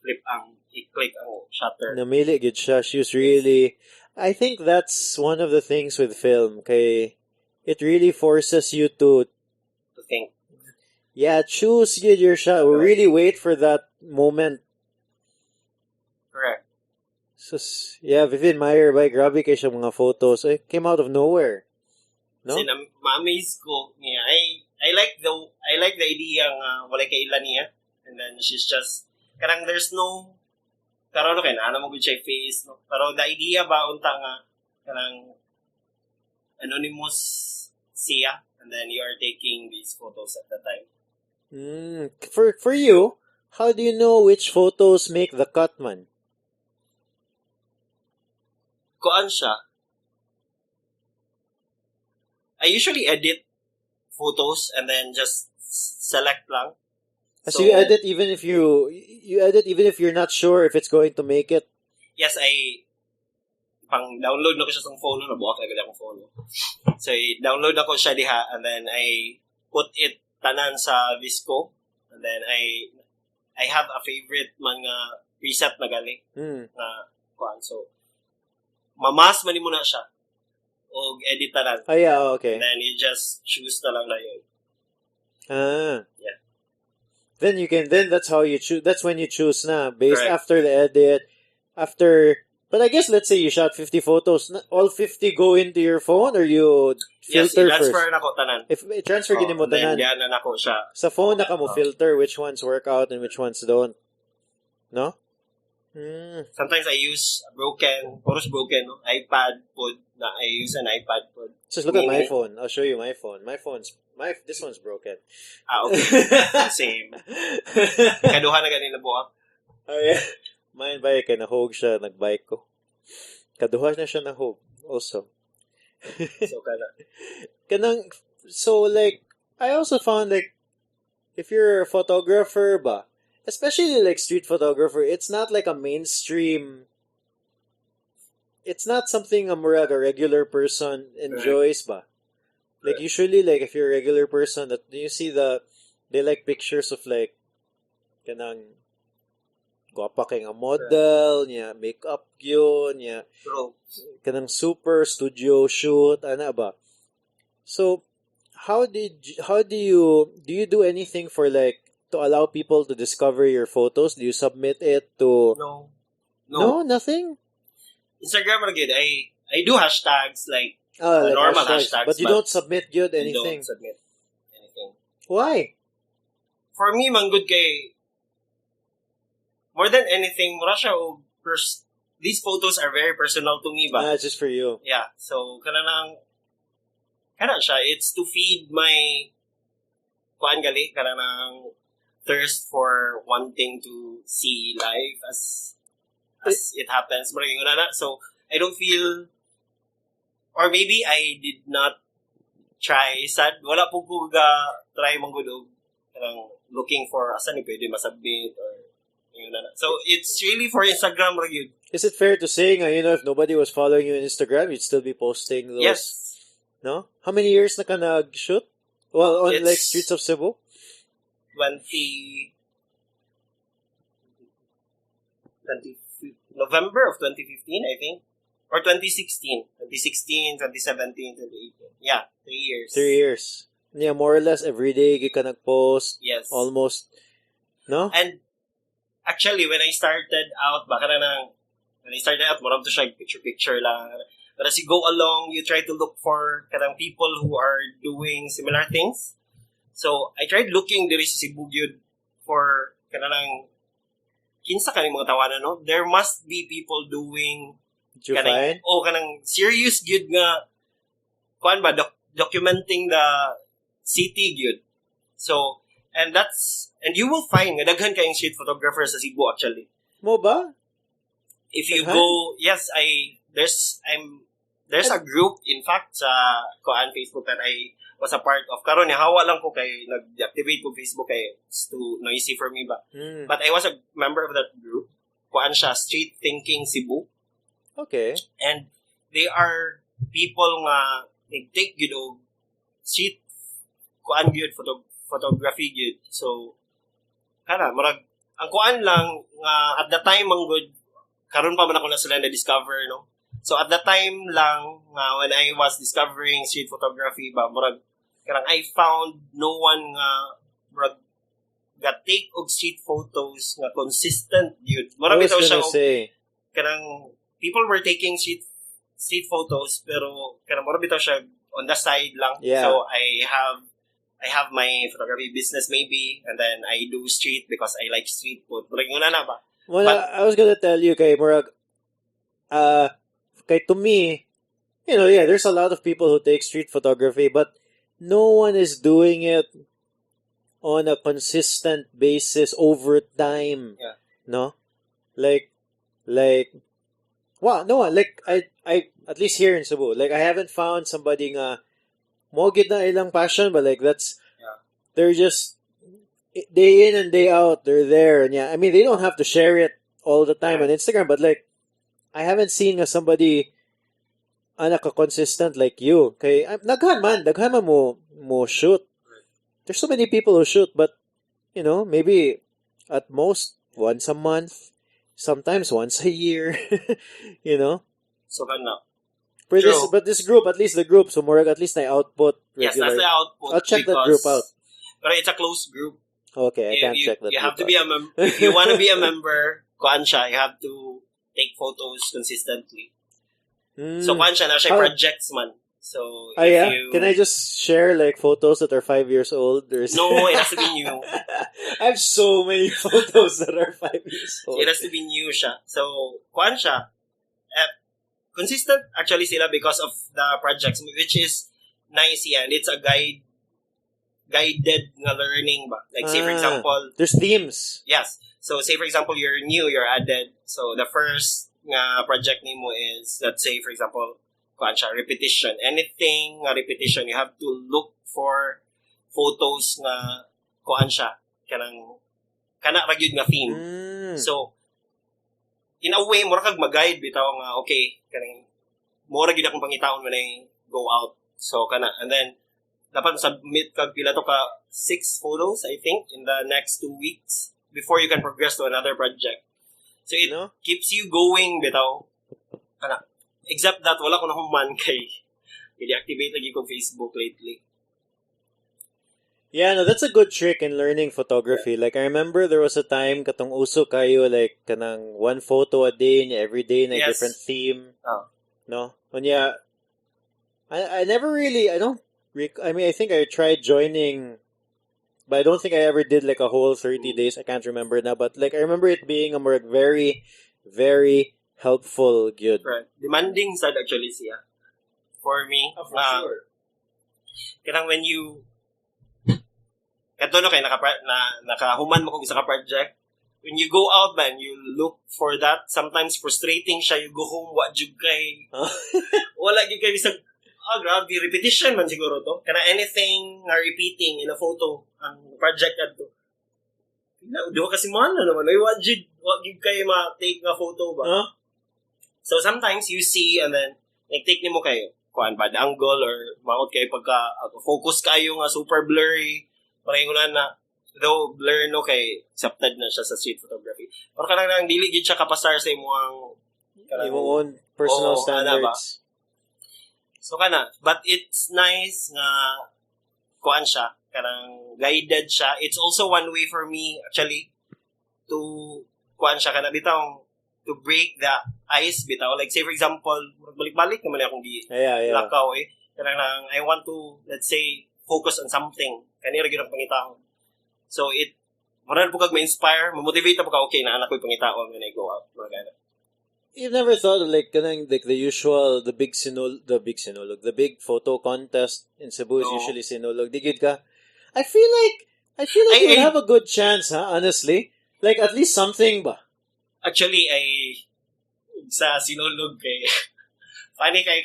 i-click ang shutter. Namili gid siya. She was really... I think that's one of the things with film. Kay it really forces you to think. Yeah, choose your shot. Correct. Really wait for that moment. Correct. So, yeah, Vivian Meyer, by grabe kay siya mga photos. It came out of nowhere. No? Kasi ma-amaze ko niya. I like the idea nga walay kailan niya. And then she's just karang there's no karon kay ana mo gud siya face no. Pero the idea ba unta nga karang anonymous siya and then you are taking these photos at the time. For you, how do you know which photos make the cut, man? Kuan siya. I usually edit photos and then just select lang. So you edit even if you edit even if you're not sure if it's going to make it. Yes, I pang download na ko siya sa phone no, nabuak agad akong phone. So I download ako siya diha and then I put it tanan sa Visco and then I have a favorite man nga preset na gali na kuan. So mamas man mo na siya o edit tanan. Oh yeah, okay. And then you just choose na lang na yun. Yeah. Then that's how you choose. That's when you choose na based Correct. after the edit, but I guess let's say you shot 50 photos, all 50 go into your phone or you filter yes, first. transfer na ko tanan. If transfer gini mo then tanan. diyan na nako siya. Sa phone na ka mo filter which ones work out and which ones don't. No? Sometimes I use broken no? iPad pod na I use an iPad pod. Just look at my phone. I'll show you my phone. This one's broken. Okay. Same. Kaduha na ganila buak. Oh yeah. Mine ba kay nahog siya nagbike ko. Kaduha na siya nahog also. So like I also found like if you're a photographer ba, especially like street photographer, it's not like a mainstream. It's not something a regular person enjoys ba. Like usually like if you're a regular person that you see they like pictures of like kanang guwapa kay nga model niya, makeup yun niya. Kanang super studio shoot ana ba. So how do you do anything for like to allow people to discover your photos? Do you submit it to No, nothing? Instagram ra gyud I do hashtags like like normal hashtags, but you don't submit good anything. Don't submit anything. Why? For me man good kay more than anything mura siya these photos are very personal to me ba. Just for you. Yeah, so kana siya it's to feed my kuan gali kanang thirst for wanting to see life as it happens. So I don't feel, or maybe I did not try. Sad, wala po ko try manggulog. Looking for asan ni pwede masubmit or yun na. So it's really for Instagram review. Is it fair to say if nobody was following you on Instagram, you'd still be posting those? Yes. No? How many years na ka nag-shoot? Well, on It's like Streets of Cebu? 20 November of 2015, I think. Or 2016. 2016, 2017, 2018. Yeah, 3 years. 3 years. Yeah, more or less every day you ka nag-post. Yes. Almost. No? And actually, when I started out, marami to siya picture lang. But as you go along, you try to look for people who are doing similar things. So, I tried looking diri sa Cebu gyud for kinsa kaning mga tawanan, no? There must be people doing Did you find? serious gyud nga kuan ba documenting the city gyud. So, and you will find nga daghan kayong street photographers sa Cebu actually. Mo ba? If you go, yes, there's a group in fact sa kuan Facebook that I was a part of. Karon hawa lang ko kay nag-deactivate ko Facebook kay it's too noisy for me ba. But I was a member of that group. Kuan siya Street Thinking Cebu. Okay. And they are people nga nag-take gyud og street kuan gyud photography gyud. So murag ang kuan lang, at the time, ang good, karon pa man ako na sila na-discover, no? So, at the time lang, when I was discovering street photography, murag, karang I found no one murag, take og street photos nga consistent yun. I was bitaw gonna siya say. kanang people were taking street photos pero kanang bitaw siya on the side lang. Yeah. So I have my photography business maybe and then I do street because I like street food. Murag yun na ba? Well, But- I was gonna tell you, kay Murag, kay to me, there's a lot of people who take street photography, but no one is doing it on a consistent basis over time. Yeah. No? Like, wow, no, like, I, at least here in Cebu, like, I haven't found somebody nga, mo gid na ilang passion, but like, they're just, day in and day out, they're there. And yeah, I mean, they don't have to share it all the time on Instagram, but like, I haven't seen somebody consistent like you. Kay, daghan man mo shoot. There's so many people who shoot, but, maybe at most once a month, sometimes once a year, So kana. But this group, at least the group, so more at least na output Yes, regular. that's the output. I'll check that group out. But it's a closed group. Okay, I can't check that You group have to out. be a member. If you want to be a member, kuan siya, you have to take photos consistently. So kuan siya na siya How- projects man. So Ah, if yeah? you Can I just share like photos that are 5 years old? No, it has to be new. I have so many photos that are 5 years old. It has to be new siya. So kuan siya. Consistent actually sila because of the projects which is nice yan. It's a guided nga learning ba. Like say for Ah. example, There's themes. yes. So say for example you're new, you're added. So the first nga project nimo is let's say for example kuan siya, repetition. Anything nga repetition, you have to look for photos nga kuan siya kana ra gyud nga theme. Mm. So in a way mura kag mag-guide bitaw nga okay kanang mura gyud akong pangitaon when I go out. So kana and then dapat submit kag pila to ka 6 photos I think in the next 2 weeks before you can progress to another project. So it keeps you going bitaw. Kana except that wala ko na human kay i-deactivate lagi ko Facebook lately. Yeah, no, that's a good trick in learning photography. Like, I remember there was a time katong uso kayo, like, kanang 1 photo a day, niya every day na Yes. different theme. Oh. No? And yeah, I never really, I don't, I mean, I think I tried joining, but I don't think I ever did like a whole 30 days. I can't remember now, but like, I remember it being a more very, very helpful, good. Right. Demanding sad actually siya. For me. Kanang when you kato no kay nakahuman mo kung isa ka project. When you go out man, you look for that. Sometimes frustrating siya. You go home, wa jud kay. Wala jud kay bisag grabe, repetition man siguro to. Kana anything na repeating in a photo ang project adto. Di ba kasi mahal na naman. Ay, wa jud kay ma-take nga photo ba? Huh? So sometimes you see and then take nimo kay kuan bad angle or maot kay pagka focus kayo nga super blurry. Pareho na though blur no kay accepted na siya sa street photography. Or kanang nang dili gid siya kapasar sa imong Yung own personal standards. So kana, but it's nice nga kuan siya, kanang guided siya. It's also one way for me actually to kuan siya kana bitaw to break the ice bitaw. Like say for example, balik-balik naman akong Yeah. lakaw kanang I want to let's say focus on something. Kanira gyud ang pangitaon. So it maral po kag ma-inspire, ma-motivate po ka okay na anak ko'y pangitaon when I go out. Mga gana. You've never thought of like kanang like the big photo contest in Cebu is No. usually sinulog. Di gid ka. I feel like you would have a good chance, honestly. Like at least something ba? Actually ay sa sinulog kay funny kay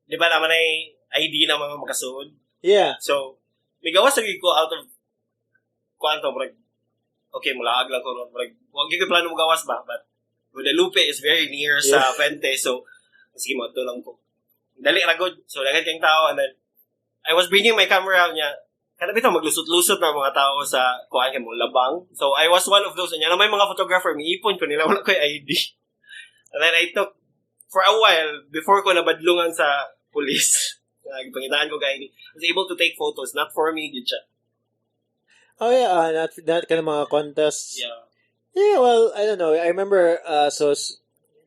di ba naman ay ID na mga makasuod. Yeah. So may gawas lagi ko out of kwanto okay mulaag lang ko wag gyud ko plano mo gawas ba but Guadalupe is very near sa Fuente so sige mo to lang ko dali ra good so dagan kang tao and then I was bringing my camera niya Kada bitaw maglusot-lusot na mga tao sa kuan kay mo labang. So I was one of those nya na may mga photographer miipon ko nila wala koy ID. And then I took for a while before ko nabadlungan sa police. Nagpangitaan ko kay ID. I was able to take photos not for me gid siya. Oh yeah, not kind of mga contests. Yeah. Yeah, well, I don't know. I remember,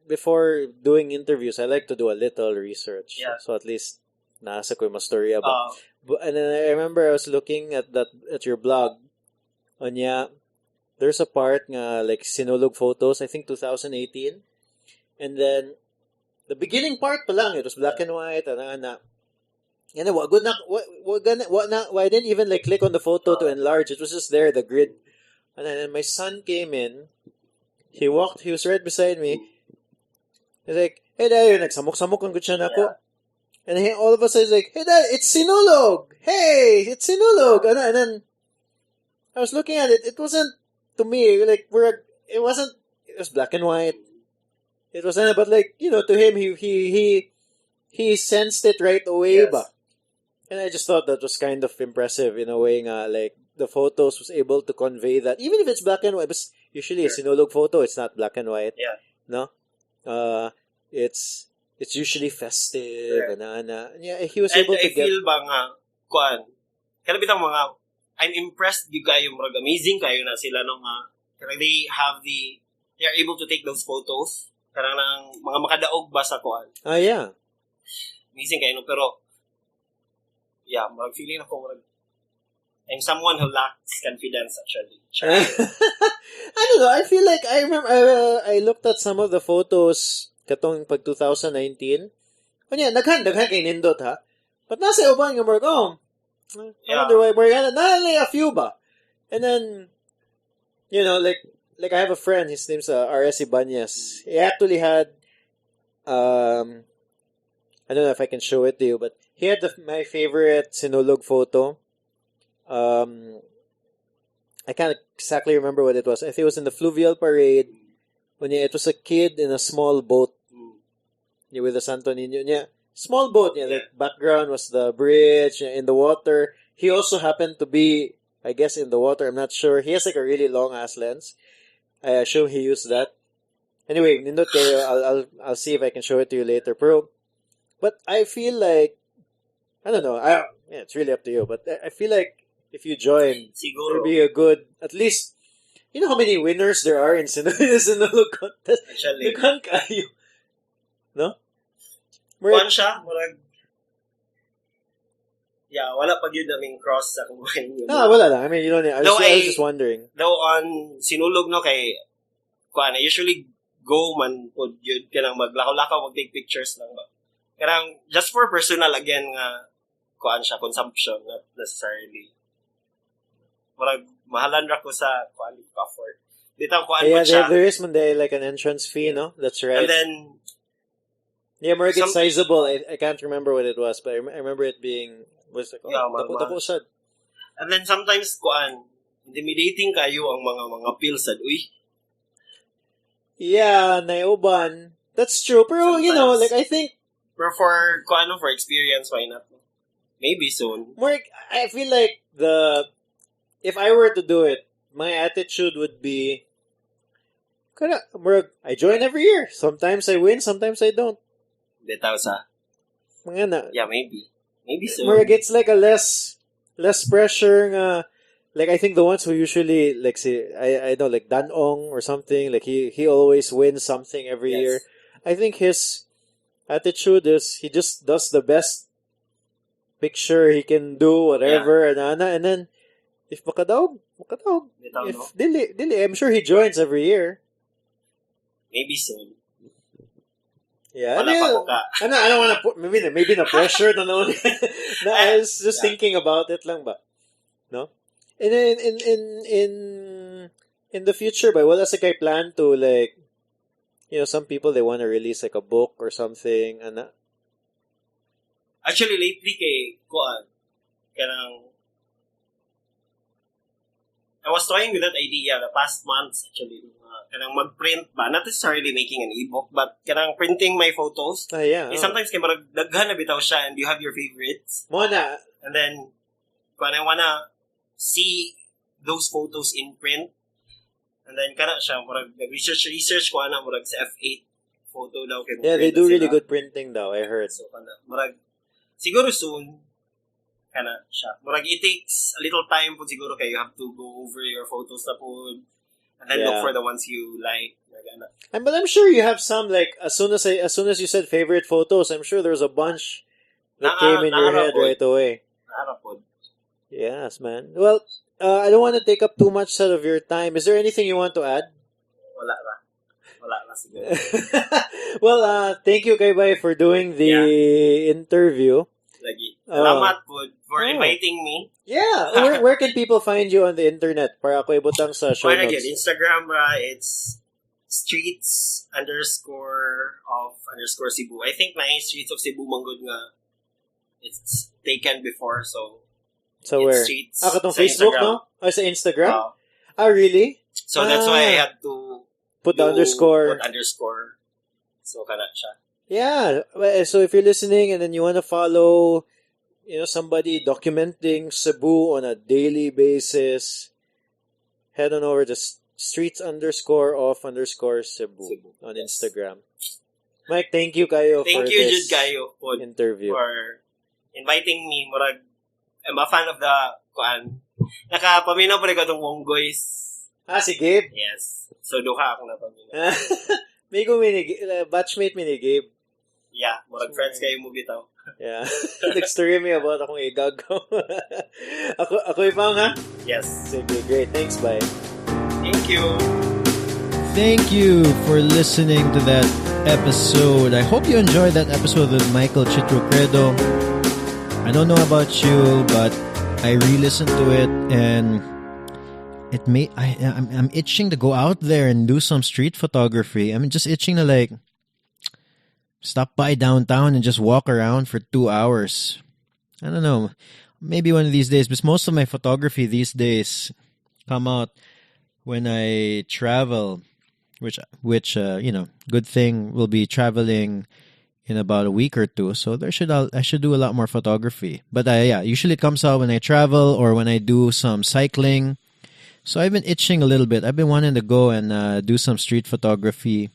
before doing interviews, I like to do a little research. Yeah. So at least, nasa ko yung mas story about. And then I remember I was looking at your blog. Onya, there's a part nga, like, sinulog photos, I think 2018. And then, the beginning part pa lang, it was black and white, and then, I didn't even, like, click on the photo to enlarge. It was just there, the grid. And then my son came in. He was right beside me. He's like, hey, Dad, nagsamok-samok ang gutsa na ako. And he, all of a sudden, he's like, hey, Dad, it's sinulog! Hey, it's sinulog! And then, I was looking at it. It wasn't, to me, like, it was black and white. It wasn't, but like, to him, he sensed it right away, ba? And I just thought that was kind of impressive in a way nga, like, the photos was able to convey that, even if it's black and white, but usually a sinulog photo, it's not black and white. Yeah. No? It's usually festive. Yeah, he was able to get... And I feel ba nga, kuan, kada bitang mga, I'm impressed you kayo, murag amazing kayo na sila nung they are able to take those photos. Karang lang, mga makadaog ba sa kuan. Yeah. Amazing kayo, no? Pero, yeah, murag feeling ako, I'm someone who lacks confidence, actually. I don't know. I feel like I remember I looked at some of the photos katong pag 2019. Kanya, daghan kay nindot ha. But nasa uban nga mga I wonder why we're not only a few ba. And then, like I have a friend, his name's R.S. Ibanez. He actually had, I don't know if I can show it to you, but he had my favorite sinulog photo. I can't exactly remember what it was. I think it was in the Fluvial Parade. When it was a kid in a small boat. With the Santo Niño. Yeah, small boat. Yeah, the background was the bridge in the water. He also happened to be, I guess, in the water. I'm not sure. He has like a really long ass lens. I assume he used that. Anyway, nindot kayo. I'll see if I can show it to you later, bro. But I feel like, I don't know. It's really up to you. But I feel like if you join, it'll be a good, at least, you know how many winners there are in Sinulog contest? Actually. Daghan kayo. No? Kuan siya, wala pag yun naming cross sa kumain yun. Wala lang. I mean, I was just wondering. Though on Sinulog, no, kay, kuan, I usually go man po yun, kanang maglakaw-lakaw, mag-take pictures lang ba. Kanang, just for personal, again, nga, kuan siya, consumption, not necessarily. Marag, mahalan ra ko sa kuan, comfort. Dito, kuan po siya. There is man like an entrance fee, no? That's right. And then, more get sizable. I can't remember what it was, but I remember it being, was like, sad. And then sometimes, kuan, intimidating kayo ang mga pills sad, uy. Yeah, naiuban. That's true. Pero, like, I think, pero for experience, why not? Maybe soon. More, I feel like if I were to do it, my attitude would be, I join every year. Sometimes I win, sometimes I don't. Bitaw sa. Mga na. Yeah, maybe. Maybe soon. More, it's like a less pressure nga. Like, I think the ones who usually, like, say, I know, like, Danong or something, like, he always wins something every year. I think his attitude is, he just does the best picture he can do, whatever, and then, if makadaog. Bitaw, If no? dili, I'm sure he joins every year. Maybe soon. Yeah, Wala pa ko ka. I don't want to put, maybe na pressure na naman. I was just thinking about it lang ba. No? And in the future, ba, wala sa kay plan to, like, some people, they want to release like a book or something, Actually, lately kay kuan, kanang I was toying with that idea the past months, actually. Kanang mag-print ba? Not necessarily making an ebook, but kanang printing my photos. Yeah. Sometimes kay marag daghan na bitaw siya and you have your favorites. Mona. And then, I wanna see those photos in print. And then kana siya, murag research ko ana murag sa F8 photo daw kay Yeah, they do really good printing daw, I heard. So kana murag siguro soon kana siya. Murag it takes a little time po siguro kay you have to go over your photos na po and then look for the ones you like. But I'm sure you have some, like, as soon as you said favorite photos, I'm sure there's a bunch that came in your head right away. Yes, man. Well, I don't want to take up too much of your time. Is there anything you want to add? Wala siguro. Well, thank you, Kay Bay, for doing the interview. Lagi. Salamat po for inviting me. Yeah. Where can people find you on the internet? Para ako ibutang sa show notes. Instagram, it's streets _of_ Cebu. I think na streets of Cebu manggod nga it's taken before, so where? Streets Katong Facebook, Instagram. no? Sa Instagram? Really? So that's why I had to put the underscore. So kana siya. Yeah. So if you're listening and then you want to follow, somebody documenting Cebu on a daily basis, head on over to streets _of_ Cebu on Instagram. Mike, thank you kayo for this interview. For inviting me. Murag, I'm a fan of the nakapaminaw pa rin ko itong Wonggoys. Si Gabe? Yes. So, duha akong napaminaw. May batchmate mi ni Gabe. Yeah, murag friends kayo mo bitaw. Yeah. Nag-story me about akong igagaw. ako ipang, ha? Yes. Sige, great. Thanks, bye. Thank you. Thank you for listening to that episode. I hope you enjoyed that episode with Michael Chitru Credo. I don't know about you, but I re-listened to it and I'm itching to go out there and do some street photography. I'm just itching to stop by downtown and just walk around for 2 hours. I don't know. Maybe one of these days, because most of my photography these days come out when I travel, which good thing we'll be traveling in about a week or two. So I should do a lot more photography. But usually it comes out when I travel or when I do some cycling. So I've been itching a little bit. I've been wanting to go and do some street photography.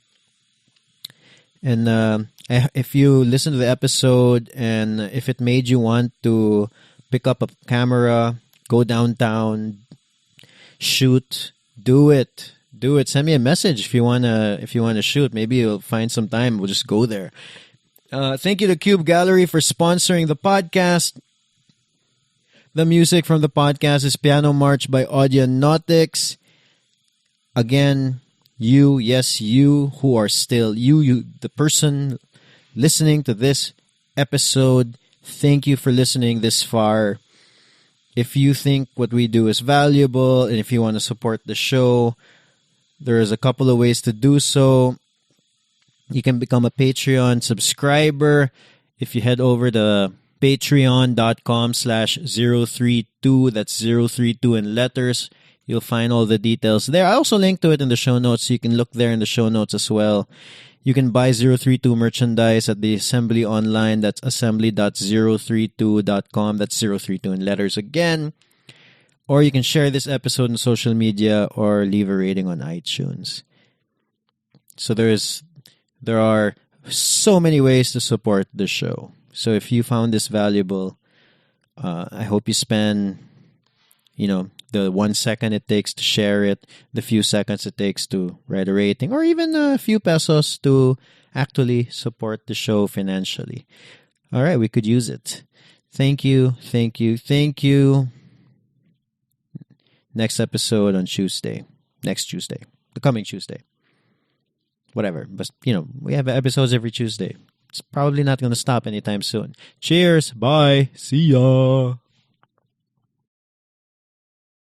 And if you listen to the episode and if it made you want to pick up a camera, go downtown, shoot, do it. Send me a message if you wanna shoot. Maybe you'll find some time. We'll just go there. Thank you to Cube Gallery for sponsoring the podcast. The music from the podcast is Piano March by Audionautics. Again, you who are still you, the person listening to this episode, thank you for listening this far. If you think what we do is valuable and if you want to support the show, there's a couple of ways to do so. You can become a Patreon subscriber if you head over to patreon.com/032. That's 032 in letters. You'll find all the details there. I also link to it in the show notes, so you can look there in the show notes as well. You can buy 032 merchandise at the Assembly online. That's assembly.032.com. That's 032 in letters again. Or you can share this episode on social media or leave a rating on iTunes. So there are so many ways to support the show. So if you found this valuable, I hope you spend, the 1 second it takes to share it, the few seconds it takes to write a rating, or even a few pesos to actually support the show financially. All right, we could use it. Thank you. Next episode on Tuesday. Next Tuesday. The coming Tuesday. Whatever. But, we have episodes every Tuesday. It's probably not going to stop anytime soon. Cheers. Bye. See ya.